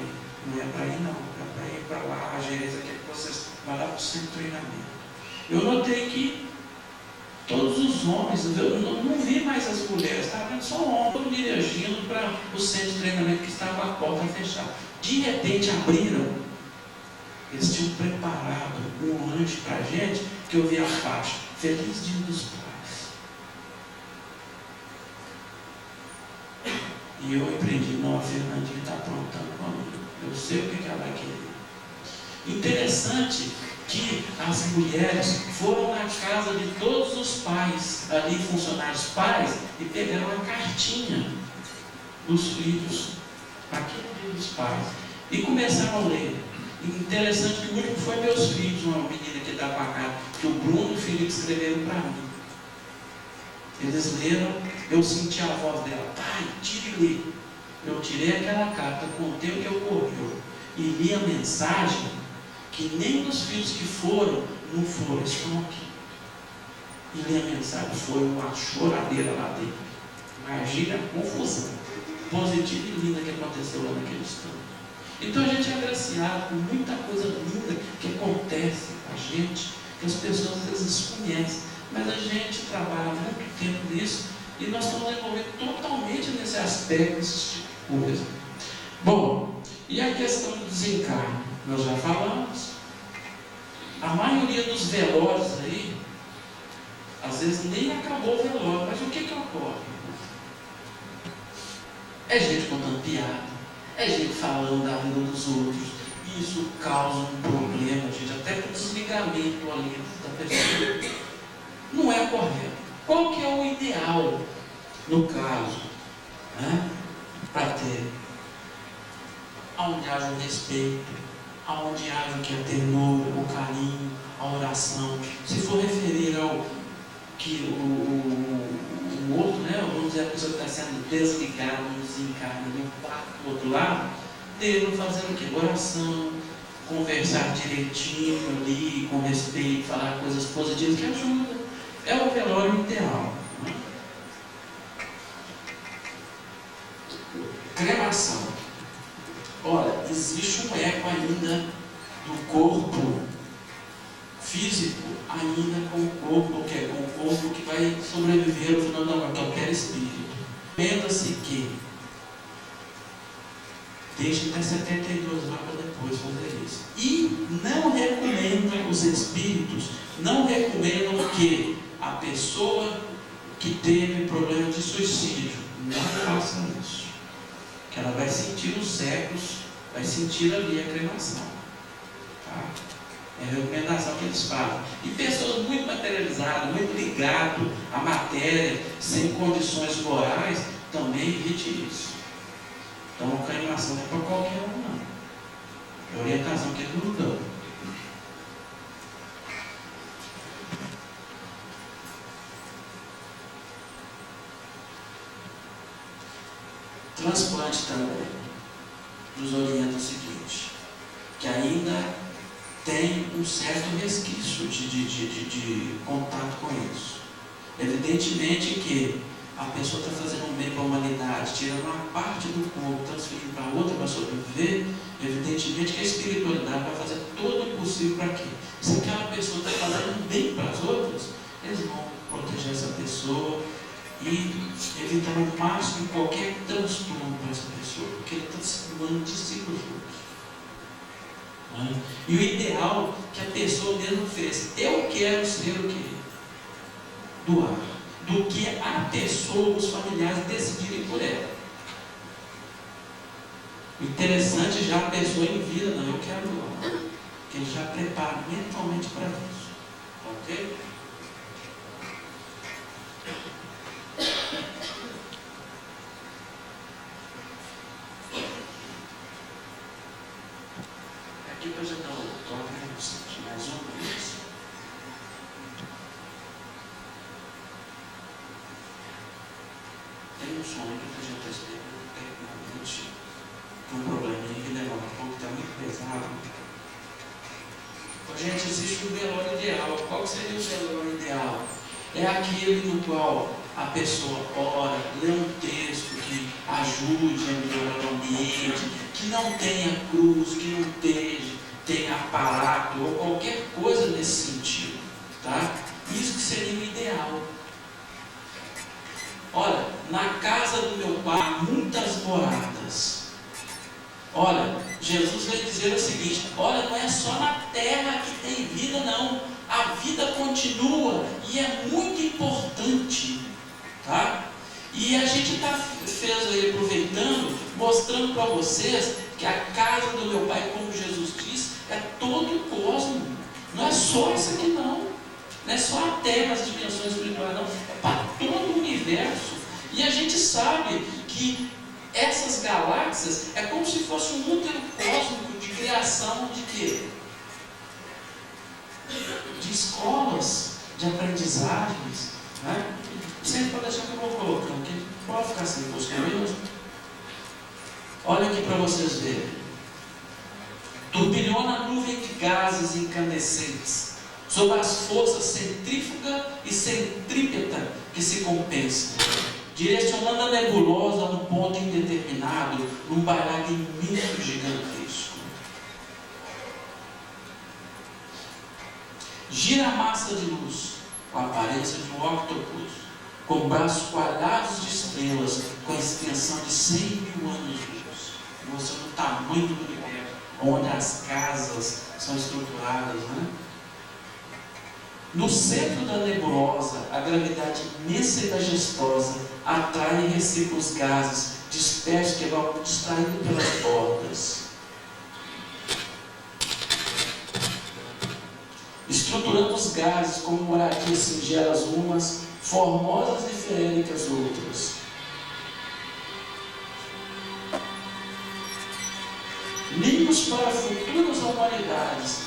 não é para ir não, é para ir para lá, a gerência quer que vocês vão lá para o centro de treinamento. Eu notei que todos os homens, eu não vi mais as mulheres, estava vendo só homens dirigindo para o centro de treinamento que estava com a porta fechada. De repente abriram, eles tinham preparado um lanche para a gente, que eu vi a faixa: Feliz Dia dos Pais. E eu aprendi: não, a Fernandinha está aprontando comigo, eu sei o que ela vai querer. Interessante que as mulheres foram na casa de todos os pais, ali funcionários pais, e pegaram uma cartinha dos filhos, aquele dia dos pais, e começaram a ler. Interessante que o último foi meus filhos, uma menina que estava com a carta, que o Bruno e o Felipe escreveram para mim. Eles leram, eu senti a voz dela: pai, tire e lê. Eu tirei aquela carta, contei o que ocorreu e li a mensagem, que nem dos filhos que foram, não foram, estão aqui. E li a mensagem, foi uma choradeira lá dentro. Imagina a confusão positiva e linda que aconteceu lá naquele instante. Então a gente é agraciado com muita coisa linda que acontece com a gente, que as pessoas às vezes desconhecem, mas a gente trabalha muito tempo nisso e nós estamos envolvidos totalmente nesse aspecto, nesse tipo de coisa. Bom, e a questão do desencarne? Nós já falamos. A maioria dos velórios aí, às vezes nem acabou o velório, mas o que ocorre? É gente contando piada, é gente falando da vida dos outros. Isso causa um problema, gente, até para o desligamento ali da pessoa. Não é correto. Qual que é o ideal, no caso, né, para ter? Onde haja o respeito, onde haja o que é ternura, o carinho, a oração. Se for referir ao que o outro, né, vamos dizer, a pessoa que está sendo desligada, desencarna, no quarto do outro lado, dele fazendo o quê? Oração, conversar direitinho ali, com respeito, falar coisas positivas que ajudam. É o velório ideal. Né? Cremação. Olha, existe um eco ainda do corpo físico, ainda com o corpo, que é com o corpo que vai sobreviver viver o final da morte, qualquer espírito, entenda-se que deixe até 72 lá para depois fazer isso. E não recomendam os espíritos, não recomendam que a pessoa que teve problema de suicídio não faça isso. Que ela vai sentir os ecos, vai sentir ali a cremação. Tá? É a recomendação que eles falam. E pessoas muito materializadas, muito ligadas à matéria, sem condições morais, também evite isso. Então a cremação não é para qualquer um, não. É a orientação que eles nos dão. Transplante também nos orienta o seguinte, que ainda tem um certo resquício de contato com isso. Evidentemente que a pessoa está fazendo um bem para a humanidade, tirando uma parte do corpo, transferindo para outra para sobreviver, evidentemente que a espiritualidade vai fazer todo o possível para quê? Se aquela pessoa está fazendo um bem para as outras, eles vão proteger essa pessoa e evitar o máximo qualquer transtorno para essa pessoa, porque ele está se formando discípulos. E o ideal que a pessoa mesmo fez, eu quero ser o quê? Doar. Do que a pessoa, os familiares decidirem por ela. O interessante já a pessoa em vida, não, eu quero doar. Porque ele já prepara mentalmente para isso. Ok? Aqui para já dar um toque, mais uma vez. Tem um som que a gente está esperando tecnicamente. Tem um probleminha que leva um pouco, está muito pesado. Gente, existe um velório ideal. Qual seria o velório ideal? É aquele no qual a pessoa ora, lê um texto que ajude a melhorar o ambiente, que não tenha cruz, que não tenha aparato ou qualquer coisa nesse sentido. Tá? Isso que seria o ideal. Olha, na casa do meu pai há muitas moradas. Olha, Jesus vai dizer o seguinte: olha, não é só na terra que tem vida, não. A vida continua e é muito importante, tá? E a gente fez aí, aproveitando, mostrando para vocês que a casa do meu pai, como Jesus diz, é todo o cosmos. Não é só isso aqui, não. Não é só a terra, as dimensões espirituais, não. É para todo o universo. E a gente sabe que essas galáxias é como se fosse um útero cósmico de criação de quê? De escolas, de aprendizagens, né? Sempre para deixar que eu vou colocando, que pode ficar assim, curioso. Olha aqui para vocês verem. Turbilhona a nuvem de gases incandescentes, sob as forças centrífuga e centrípeta que se compensam, direcionando a nebulosa a um ponto indeterminado, num bailaque imenso e gigantesco. Gira a massa de luz, com a aparência de um octopus, com braços quadrados de estrelas, com a extensão de 100 mil anos-luz, mostrando o tamanho do universo, onde as casas são estruturadas, né? No centro da nebulosa, a gravidade imensa e majestosa atrai e recicla os gases dispersos que vão distraindo pelas bordas, estruturando os gases como moradias singelas umas, formosas e diferentes outras. Ninhos para futuras humanidades,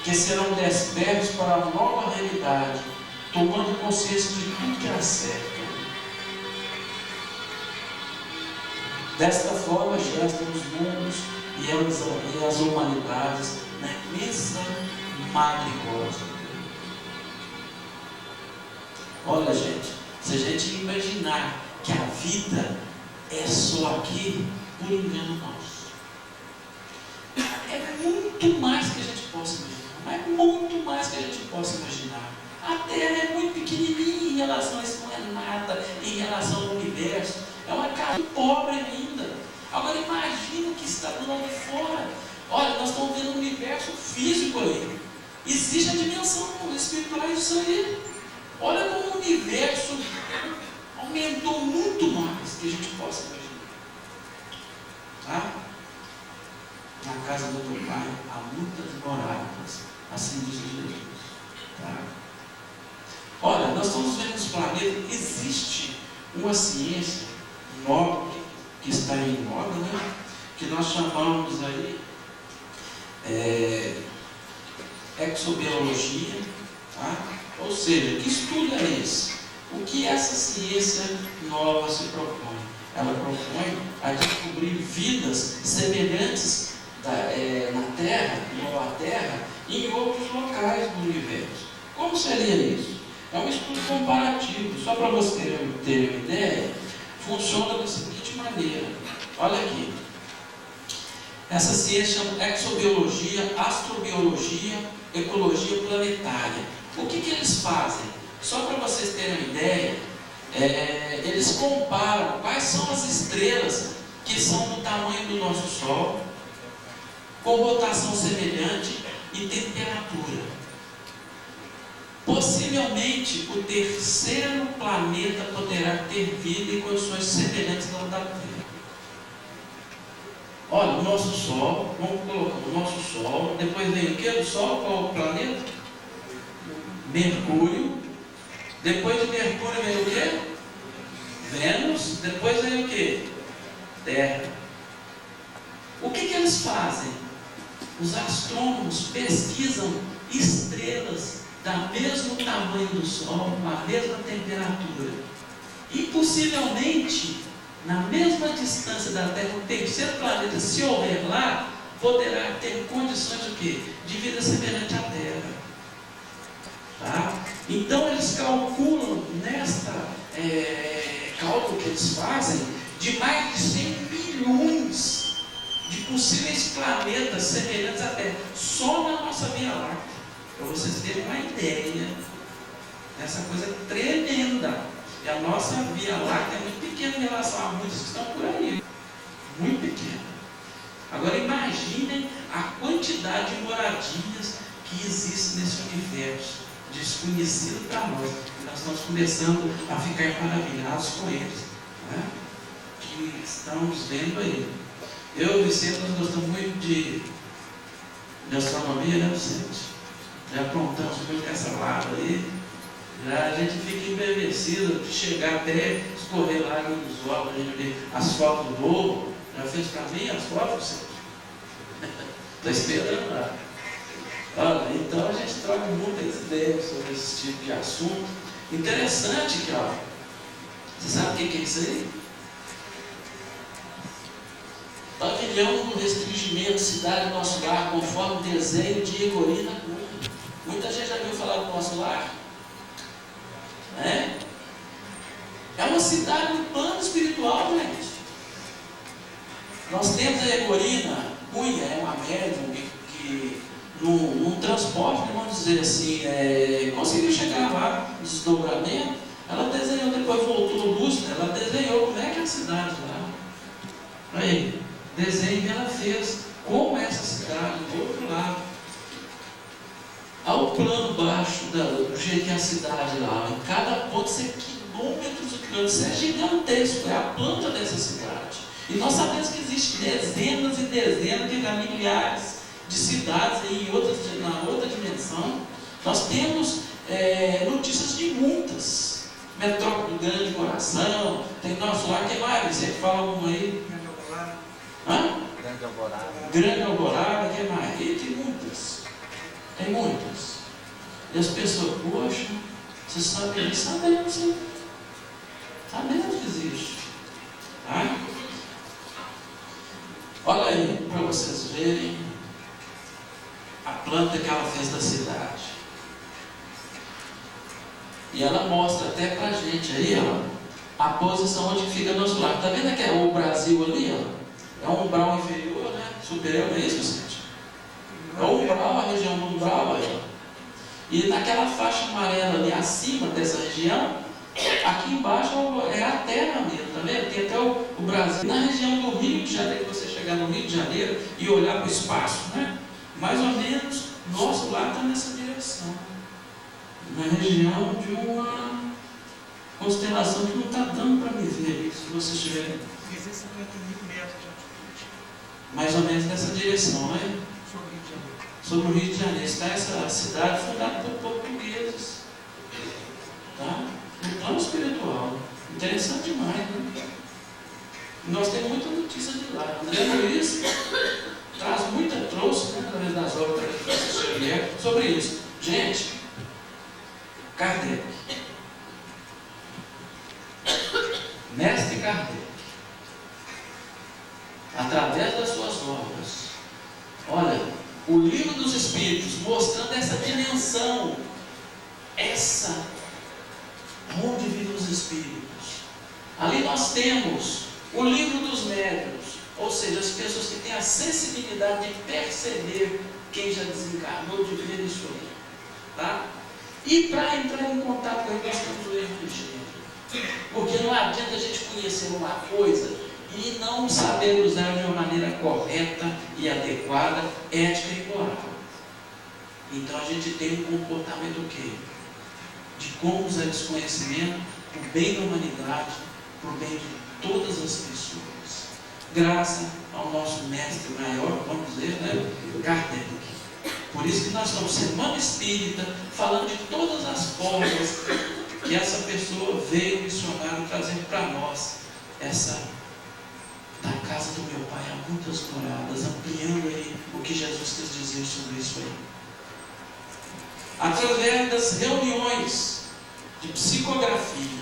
que serão despertos para a nova realidade, tomando consciência de tudo que é certo. Desta forma, gestam os mundos e as humanidades na imensa Madre Cósmica. Olha, gente, se a gente imaginar que a vida é só aqui, por engano nosso, é muito mais que a gente possa imaginar, é muito mais que a gente possa imaginar. A Terra é muito pequenininha em relação a isso, não é nada. relação ao universo, é uma casa pobre ainda. Agora imagina o que está do lado de fora. Olha, nós estamos vendo um universo físico aí. Existe a dimensão espiritual disso aí. Olha como o universo aumentou muito mais que a gente possa imaginar. Tá? Na casa do teu pai há muitas moradas, assim diz Jesus. Tá? Olha, nós estamos vendo nos planetas, existe uma ciência nova, que está em moda, né? Que nós chamamos aí exobiologia, tá? Ou seja, que estudo é esse? O que essa ciência nova se propõe? Ela propõe a descobrir vidas semelhantes na Terra, igual à Terra, em outros locais do universo. Como seria isso? É um estudo comparativo. Só para vocês terem uma ideia, funciona da seguinte maneira. Olha aqui. Essa ciência chama exobiologia, astrobiologia, ecologia planetária. O que eles fazem? Só para vocês terem uma ideia, eles comparam quais são as estrelas que são do tamanho do nosso Sol, com rotação semelhante e temperatura. Possivelmente o terceiro planeta poderá ter vida em condições semelhantes ao da Terra. Olha, o nosso Sol, vamos colocar o nosso Sol, depois vem o que do Sol? Qual o planeta? Mercúrio. Depois de Mercúrio vem o que? Vênus. Depois vem o que? Terra. O que eles fazem? Os astrônomos pesquisam estrelas do mesmo tamanho do Sol, a mesma temperatura. E possivelmente, na mesma distância da Terra, o terceiro planeta, se houver lá, poderá ter condições o quê? De vida semelhante à Terra. Tá? Então eles calculam nesta cálculo que eles fazem de mais de 100 milhões de possíveis planetas semelhantes à Terra, só na nossa Via Láctea. Para vocês terem uma ideia dessa coisa tremenda. E a nossa Via Láctea é muito pequena em relação a muitos que estão por aí. Muito pequena. Agora imaginem a quantidade de moradinhas que existe nesse universo, desconhecido para nós. Nós estamos começando a ficar maravilhados com eles, né? Que estamos vendo aí. Eu e o Vicente, nós gostamos muito de astronomia, né, Vicente? Já aprontamos muito com essa lava aí. Já a gente fica embevecido de chegar até escorrer lá nos olhos, a gente vê as fotos do globo. Já fez para mim as fotos, Vicente? Estou esperando lá. Olha, então a gente troca muitas ideias sobre esse tipo de assunto. Interessante que, ó, você sabe o que é isso aí? Pavilhão do Restringimento, Cidade do Nosso Lar, conforme o desenho de Igorina Cunha. Muita gente já viu falar do nosso lar? É uma cidade no plano espiritual, gente. Nós temos a Igorina Cunha, é uma médium que num transporte, vamos dizer assim, conseguiu chegar lá, no desdobramento. Ela desenhou, depois voltou lúcida, ela desenhou como é que é a cidade lá. Aí, desenho que ela fez, como é essa cidade, do outro lado. Ao plano baixo do jeito que é a cidade lá, em cada ponto, isso é quilômetros e quilômetros, isso é gigantesco, é a planta dessa cidade. E nós sabemos que existem dezenas e dezenas, milhares de cidades na outra dimensão. Nós temos notícias de muitas. Metrópole Grande Coração, tem nosso lar, que mais? Você fala uma aí? Grande Alvorada. Grande Alvorada, que mais? E tem muitas. Tem muitas. E as pessoas, poxa, você sabe disso? Sabemos, sim. Sabemos que existe. Tá? Olha aí, para vocês verem a planta que ela fez da cidade. E ela mostra até pra gente aí, ó, a posição onde fica nosso lar. Está vendo que é o Brasil ali, ó? É um umbral inferior, né? Superior, não é isso, gente? É o umbral, a região do umbral aí, ó. E naquela faixa amarela ali acima dessa região, aqui embaixo é a tem até o Brasil. Na região do Rio de Janeiro, você chegar no Rio de Janeiro e olhar para o espaço, né? Mais ou menos, nosso lar está nessa direção. Na região de uma constelação que não está dando para me ver, se vocês estiverem. 350.000 metros de altitude. Mais ou menos nessa direção, né? Sobre o Rio de Janeiro. Está essa cidade fundada por portugueses. Tá? No plano espiritual. Interessante demais, né? Nós temos muita notícia de lá. André Luiz trouxe, né, através das obras de Francisco Xavier, sobre isso. Gente, Kardec. Mestre Kardec, através das suas obras, olha, o Livro dos Espíritos, mostrando essa dimensão, onde vivem os Espíritos. Ali nós temos o Livro dos Médiuns, ou seja, as pessoas que têm a sensibilidade de perceber quem já desencarnou, de ver isso aí. Tá? E para entrar em contato com ele, nós temos o Evangelho. Porque não adianta a gente conhecer uma coisa e não saber usar de uma maneira correta e adequada, ética e moral. Então a gente tem um comportamento o quê? De como usar esse conhecimento para o bem da humanidade, para o bem de todas as pessoas. Graças ao nosso mestre maior, vamos dizer, né? Kardec. Por isso que nós estamos Semana Espírita, falando de todas as formas que essa pessoa veio missionário trazer para nós essa da casa do meu pai há muitas moradas, ampliando aí o que Jesus quis dizer sobre isso aí. Através das reuniões de psicografia,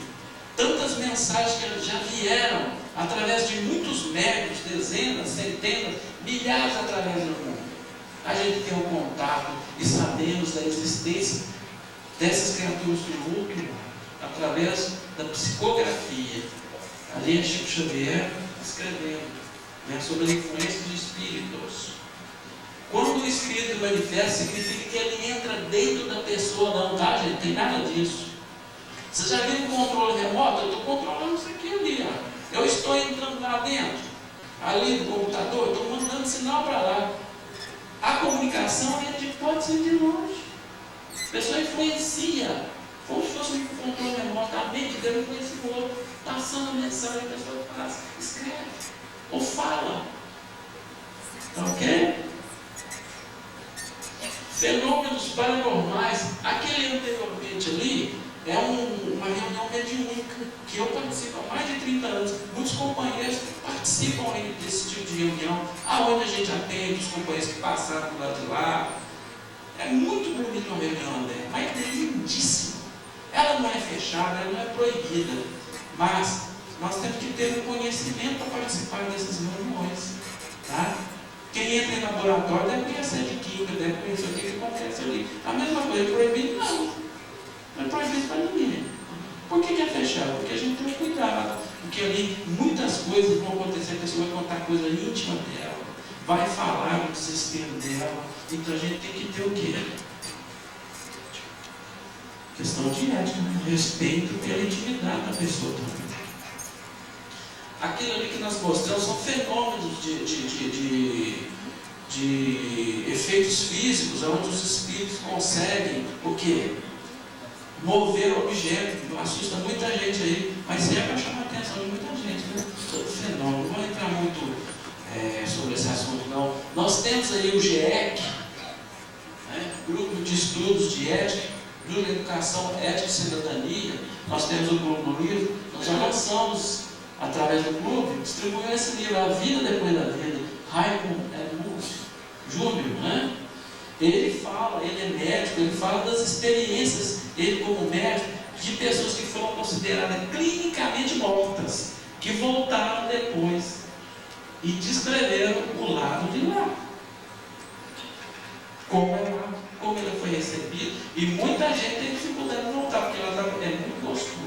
tantas mensagens que já vieram através de muitos médiuns, dezenas, centenas, milhares através do mundo. A gente tem um contato e sabemos da existência dessas criaturas do outro lado, através da psicografia. Ali é Chico Xavier escrevendo, né, sobre a influência de espíritos. Quando o espírito manifesta, significa que ele entra dentro da pessoa, não, tá, gente? Tem nada disso. Você já viu o controle remoto? Eu estou controlando isso aqui ali, ó. Eu estou entrando lá dentro, ali do computador, estou mandando sinal para lá. A comunicação pode ser de longe. A pessoa influencia, como se fosse um controle remoto, a mente dele influencia o outro, passando a mensagem, a pessoa faz, escreve, ou fala. Ok? Fenômenos paranormais, aquele anteriormente ali, é uma reunião mediúnica, que eu participo há mais de 30 anos. Muitos companheiros participam aí desse tipo de reunião, aonde a gente atende os companheiros que passaram do lado de lá. É muito bonita uma reunião, André, mas é lindíssima. Ela não é fechada, ela não é proibida, mas nós temos que ter um conhecimento para participar dessas reuniões. Tá? Quem entra em laboratório deve conhecer de química, deve conhecer o que acontece ali. A mesma coisa, proibido não. Não é proibido para ninguém. Por que é fechado? Porque a gente tem cuidado. Porque ali muitas coisas vão acontecer, a pessoa vai contar coisa íntima dela, vai falar do desespero dela. Então a gente tem que ter o quê? Questão de ética, né? Respeito pela intimidade da pessoa também. Aquilo ali que nós mostramos são fenômenos de efeitos físicos, onde os espíritos conseguem o quê? Mover objetos. Assusta muita gente aí, mas é para chamar a atenção de muita gente, né? Todo fenômeno. Não vou entrar muito sobre esse assunto, não. Nós temos aí o GEC, né? Grupo de Estudos de Ética, Grupo de Educação, Ética e Cidadania. Nós temos o Clube do Livro. Nós já lançamos, através do clube, distribuindo esse livro, A Vida Depois da Vida, Raymond Edmund Júnior, né? Ele fala, ele é médico, ele fala das experiências, ele como médico, de pessoas que foram consideradas clinicamente mortas, que voltaram depois e descreveram o lado de lá. Como ele foi recebido, e muita gente tem dificuldade de voltar, porque ela é muito gostoso.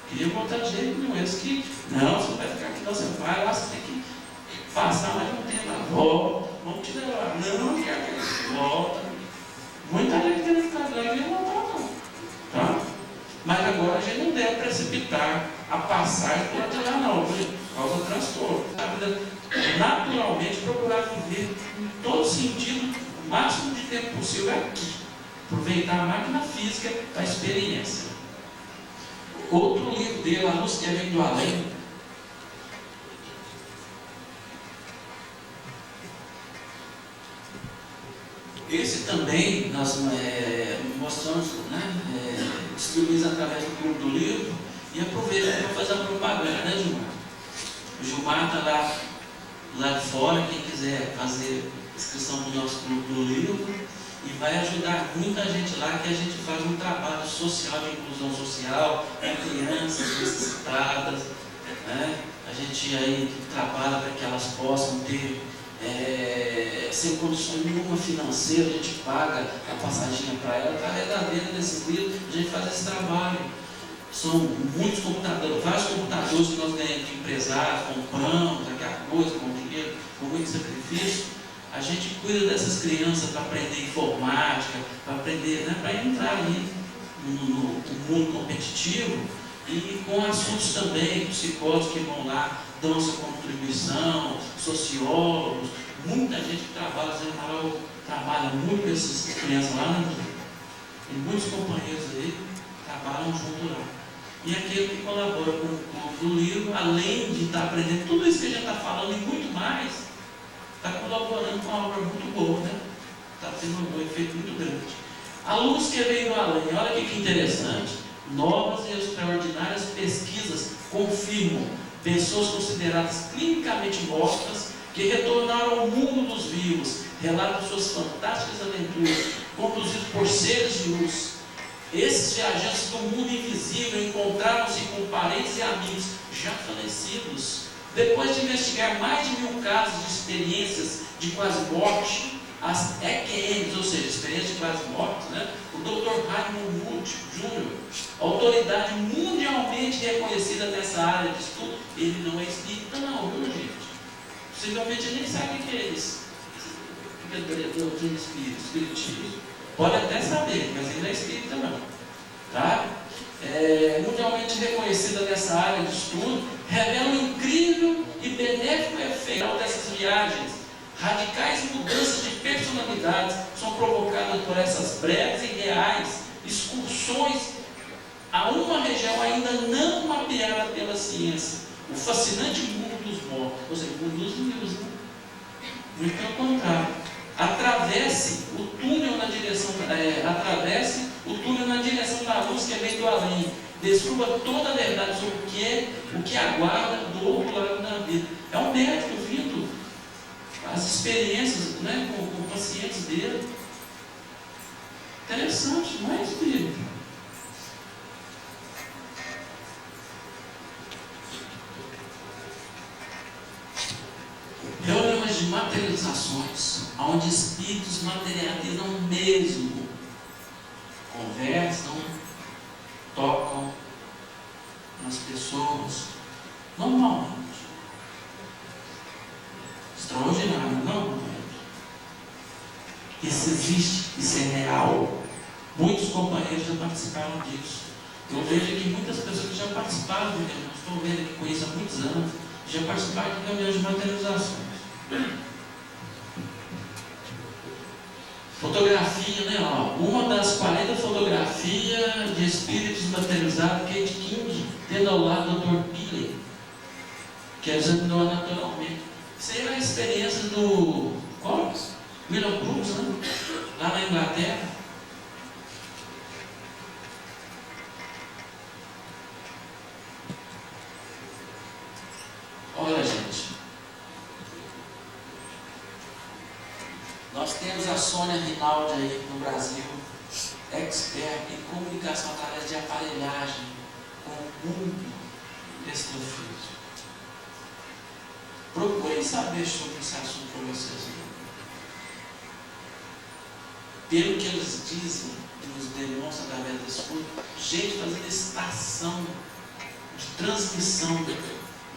Queria voltar de jeito nenhum. Eles que, não, você não vai ficar aqui, não, você vai lá, você tem que passar mais um tempo lá. Volta, vamos te levar. Não quero que eles voltem. Muita gente tem que ficar lá e não voltar, não. Tá? Mas agora a gente não deve precipitar a passagem por outro lado, não, causa transtorno. Naturalmente, procurar viver em todo sentido, o máximo de tempo possível aqui. Aproveitar a máquina física da experiência. Outro livro dele, A Luz que Vem do Além. Esse também nós mostramos, distribuímos através do Clube do Livro, e aproveita para fazer a propaganda, né, Gilmar? O Gilmar está lá de fora, quem quiser fazer inscrição para o nosso Clube do Livro, e vai ajudar muita gente lá, que a gente faz um trabalho social, de inclusão social, com crianças necessitadas, né? A gente aí trabalha para que elas possam ter, sem condições nenhuma financeira, a gente paga a passadinha para ela, através da venda desses livros, a gente faz esse trabalho. São muitos computadores, vários computadores que nós ganhamos de empresários, compramos, aquela coisa, com dinheiro, com muito sacrifício. A gente cuida dessas crianças para aprender informática, para aprender, né, para entrar ali no mundo competitivo, e com assuntos também, psicólogos que vão lá, dão a sua contribuição, sociólogos, muita gente que trabalha muito com essas crianças lá, né? E muitos companheiros aí trabalham junto lá. E aquele que colabora com o Clube do Livro, além de estar aprendendo tudo isso que a gente está falando e muito mais, está colaborando com uma obra muito boa, né? Está tendo um efeito muito grande. A Luz que Vem do Além, olha que interessante. Novas e extraordinárias pesquisas confirmam pessoas consideradas clinicamente mortas que retornaram ao mundo dos vivos, relatam suas fantásticas aventuras, conduzidos por seres de luz. Esses viajantes do mundo invisível encontraram-se com parentes e amigos já falecidos. Depois de investigar mais de 1000 casos de experiências de quase morte, as EQMs, ou seja, experiências de quase morte, né? O Dr. Raymond Moody Jr., autoridade mundialmente reconhecida nessa área de estudo, ele não é espírita não, viu, gente? Possivelmente ele nem sabe o que é isso. O que é doutrina espírita, espiritismo. Pode até saber, mas ele não é espírita não. Tá? Mundialmente reconhecida nessa área de estudo, revela um incrível e benéfico efeito dessas viagens. Radicais mudanças de personalidades são provocadas por essas breves e reais excursões a uma região ainda não mapeada pela ciência, o fascinante mundo dos mortos, ou seja, o mundo dos vivos, né? Muito pelo contrário. Atravesse o túnel na direção da luz que vem do além. Descubra toda a verdade sobre o que aguarda do outro lado da vida. É um médico vindo as experiências, né, com pacientes dele. Interessante, não é, espírito? Reuniões de materializações, onde espíritos materializam mesmo, conversam, tocam nas pessoas, normalmente. Extraordinário, não? Isso existe, isso é real. Muitos companheiros já participaram disso. Eu vejo aqui muitas pessoas que já participaram de reuniões, estou vendo aqui, conheço há muitos anos, já participaram de reuniões de materializações. Fotografia, né? Uma das 40 fotografias de espíritos materializados, Kate King, tendo ao lado o Dr. Pilley, que examinou naturalmente. Isso aí era a experiência do William Brooks, né? Lá na Inglaterra. Olha, gente, nós temos a Sônia Rinaldi aí no Brasil, expert em comunicação através de aparelhagem com o mundo extrafísico. Procurem saber sobre esse assunto para vocês. Pelo que eles dizem, nos demonstram através desse estudo, gente fazendo estação de transmissão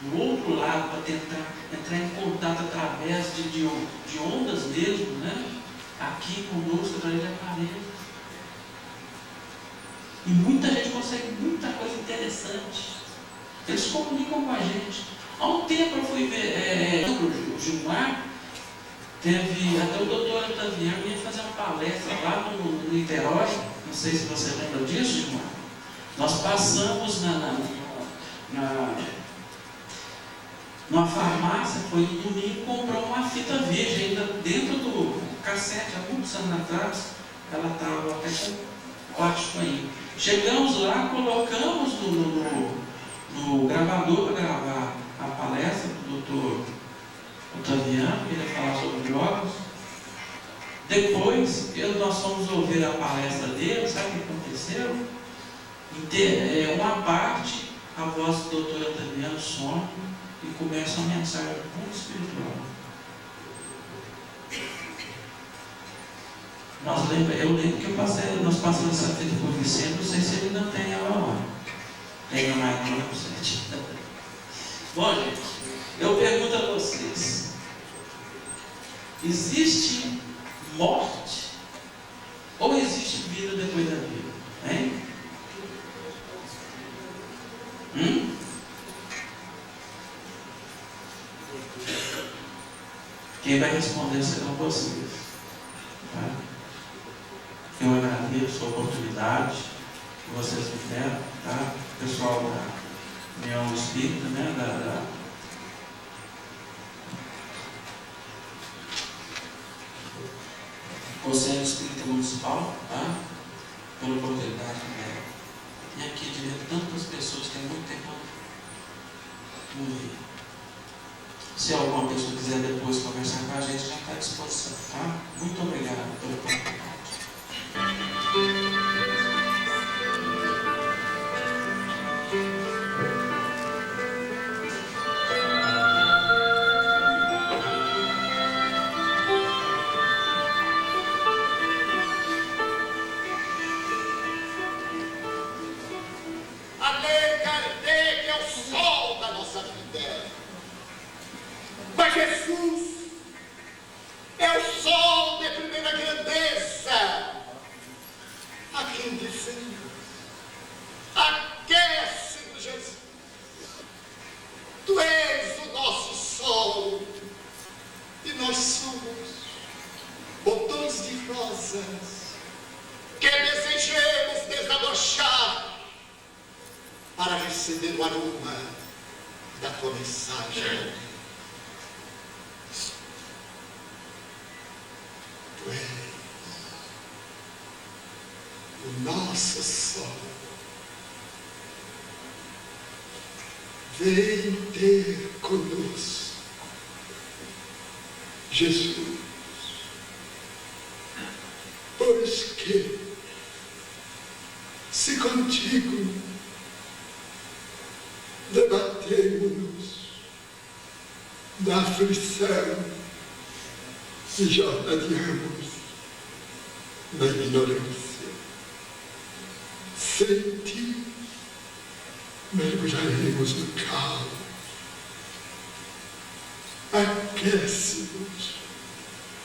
no outro lado para tentar entrar em contato através de ondas mesmo, né? Aqui conosco, através de aparelhos. E muita gente consegue muita coisa interessante. Eles comunicam com a gente. Há um tempo eu fui ver, o Gilmar, teve até o doutor Otaviano ia fazer uma palestra lá no Niterói, não sei se você lembra disso, Gilmar. Nós passamos numa farmácia, foi no domingo, comprou uma fita virgem, ainda dentro do cassete, há muitos anos atrás, ela estava até com plástico aí. Chegamos lá, colocamos no gravador para gravar a palestra do doutor Otaviano, que ele ia falar sobre jogos. Depois, nós fomos ouvir a palestra dele, sabe o que aconteceu? Uma parte, a voz do doutor Otaviano some e começa uma mensagem muito espiritual. Eu lembro que nós passamos essa fita por Vicente, não sei se ele ainda tem ela lá. Tem mais não, Vicente. Bom, gente, eu pergunto a vocês: existe morte ou existe vida depois da vida? Hein? Quem vai responder serão vocês. Tá? Eu agradeço a oportunidade que vocês me deram, tá? O pessoal da União Espírita, né? Conselho Espírita Municipal, tá? Pela oportunidade que me deram. E aqui direto tantas pessoas que há muito tempo não vi. Se alguma pessoa quiser depois conversar com a gente, já está à disposição, tá? Muito obrigado pela oportunidade. Allan Kardec é o sol da nossa vida. Mas Jesus é o sol de primeira grandeza. Aquecendo, aquece-nos, Jesus. Tu és o nosso sol e nós somos botões de rosas que desejamos desabrochar para receber o aroma da tua mensagem. Tu és o nosso sol. Vem ter conosco, Jesus, pois que se contigo debatemos na aflição e jornadeamos na ignorância. Sem ti mergulharemos no caos. Aquece-nos,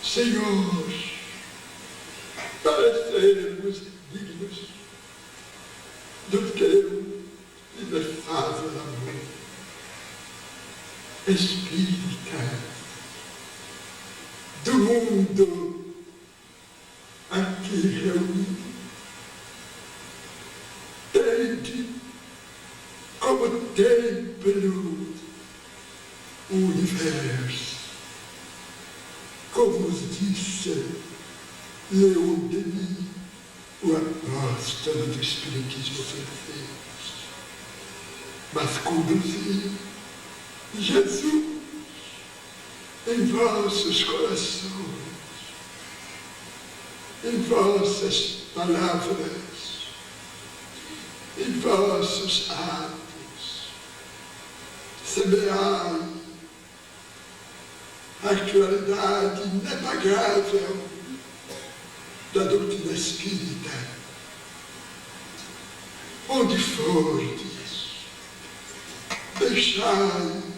Senhor, para sermos dignos do teu inefável amor. Espírita do mundo aqui reunido, tende como templo o universo, como nos disse Leon Denis, o apóstolo do Espiritismo francês. Mas conduzi Jesus em vossos corações, em vossas palavras, em vossos atos. Semeai a claridade inepagável da doutrina espírita. Onde fordes, deixai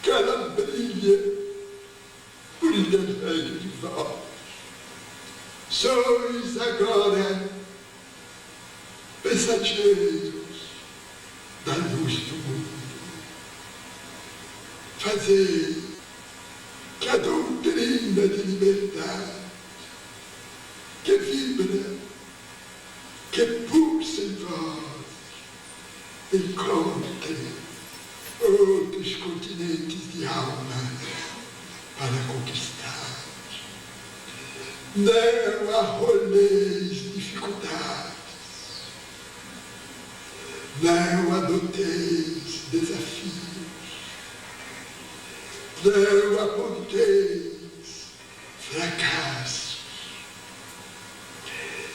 que ela brilhe por intermédio de vós. Sois agora mensageiros da luz fazer que a doutrina de liberdade que vibra, que pulsa em vós, encontre outros continentes de alma para conquistar. Não arroleis dificuldades, não adoteis desafios, não aponteis fracassos.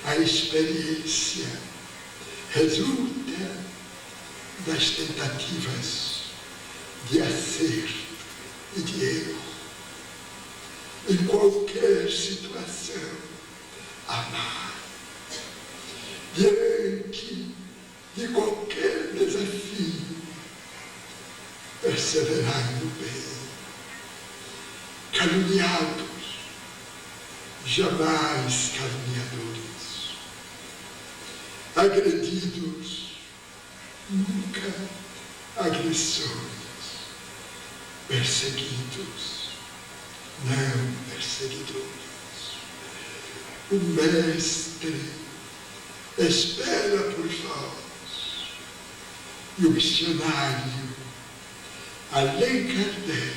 A experiência resulta das tentativas de acerto e de erro. Em qualquer situação, amar. Diante de qualquer desafio, perseverai no bem. Caluniados, jamais caluniadores. Agredidos, nunca agressores. Perseguidos, não perseguidores. O Mestre espera por vós. E o missionário Allan Kardec,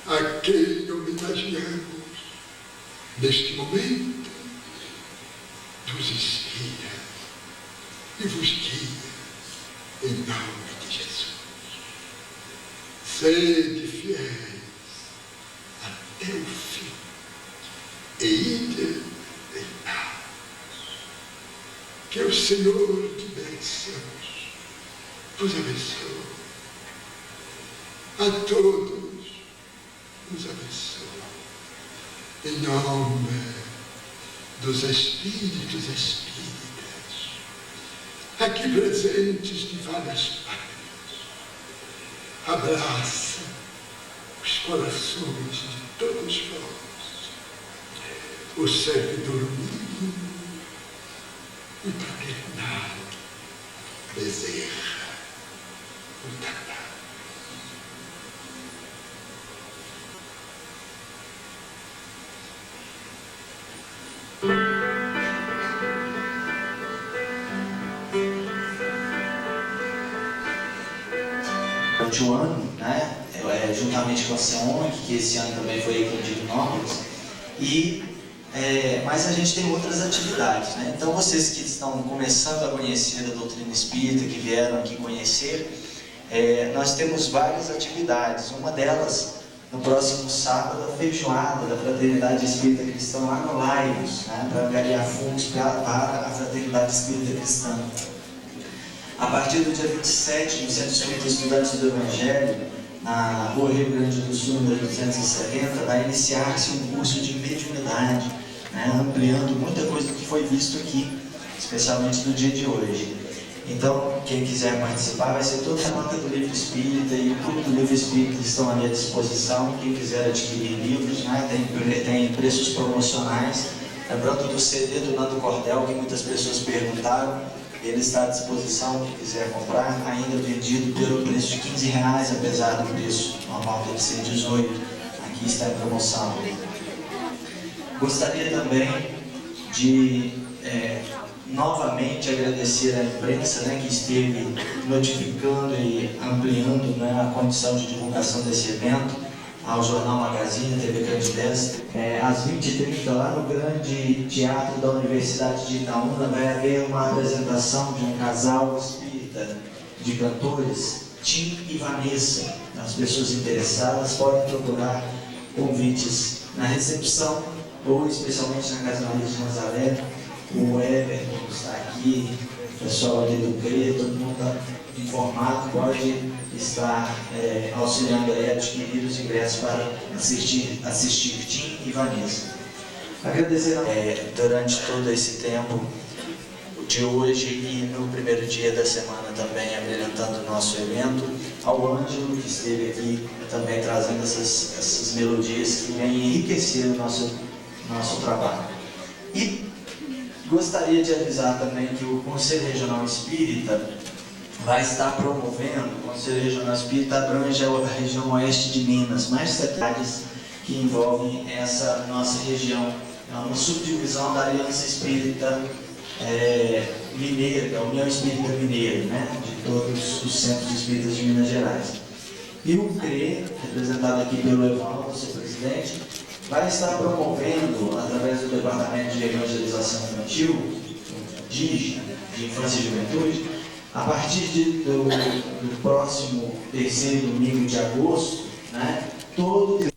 a quem homenageamos neste momento, vos inspira e vos guia em nome de Jesus. Sede fiéis até o fim e ide em paz. Que o Senhor de bênçãos vos abençoe. A todos nos abençoe. Em nome dos Espíritos Espíritas, aqui presentes de várias partes, abraça os corações de todos vós, o servidor mínimo e paternal Bezerra, o Tatá. Durante o ano, né, juntamente com a CEONG, que esse ano também foi incluído em Nópolis, mas a gente tem outras atividades, né? Então vocês que estão começando a conhecer a doutrina espírita, que vieram aqui conhecer, nós temos várias atividades. Uma delas, no próximo sábado, a feijoada da Fraternidade Espírita Cristã lá no Laivos, né, para angariar fundos para a Fraternidade Espírita Cristã. A partir do dia 27, no Centro Espírita Estudantes do Evangelho, na Rua Rio Grande do Sul, número 270, vai iniciar-se um curso de mediunidade, né, ampliando muita coisa do que foi visto aqui, especialmente no dia de hoje. Então, quem quiser participar, vai ser toda a nota do Livro Espírita e o Clube do Livro Espírita estão ali à disposição. Quem quiser adquirir livros, né, tem preços promocionais. Lembrando do CD do Nando Cordel, que muitas pessoas perguntaram, ele está à disposição. Quem quiser comprar, ainda vendido pelo preço de R$15, apesar do preço normal dele ser R$18. Aqui está em promoção. Gostaria também de novamente agradecer à imprensa, né, que esteve notificando e ampliando, né, a condição de divulgação desse evento, ao Jornal Magazine, TV Candidez. Às 20h30, lá no Grande Teatro da Universidade de Itaúna, vai haver uma apresentação de um casal espírita de cantores, Tim e Vanessa. As pessoas interessadas podem procurar convites na recepção ou especialmente na Casa Maria de Nazaré. O Everton está aqui, o pessoal ali do CRE, todo mundo está informado, pode estar auxiliando a adquirir os ingressos para assistir Tim e Vanessa. Agradecer durante todo esse tempo de hoje e no primeiro dia da semana também abrilhantando o nosso evento, ao Ângelo, que esteve aqui também trazendo essas melodias que vêm enriquecer o nosso trabalho. E gostaria de avisar também que o Conselho Regional Espírita vai estar promovendo, o Conselho Regional Espírita abrange a região oeste de Minas, mais cidades que envolvem essa nossa região. É uma subdivisão da Aliança Espírita Mineira, da União Espírita Mineira, né? De todos os centros espíritas de Minas Gerais. E o CRE, representado aqui pelo Evaldo, seu presidente, vai estar promovendo, através do Departamento de Evangelização Infantil, de Infância e Juventude, a partir do próximo terceiro domingo de agosto, né, todo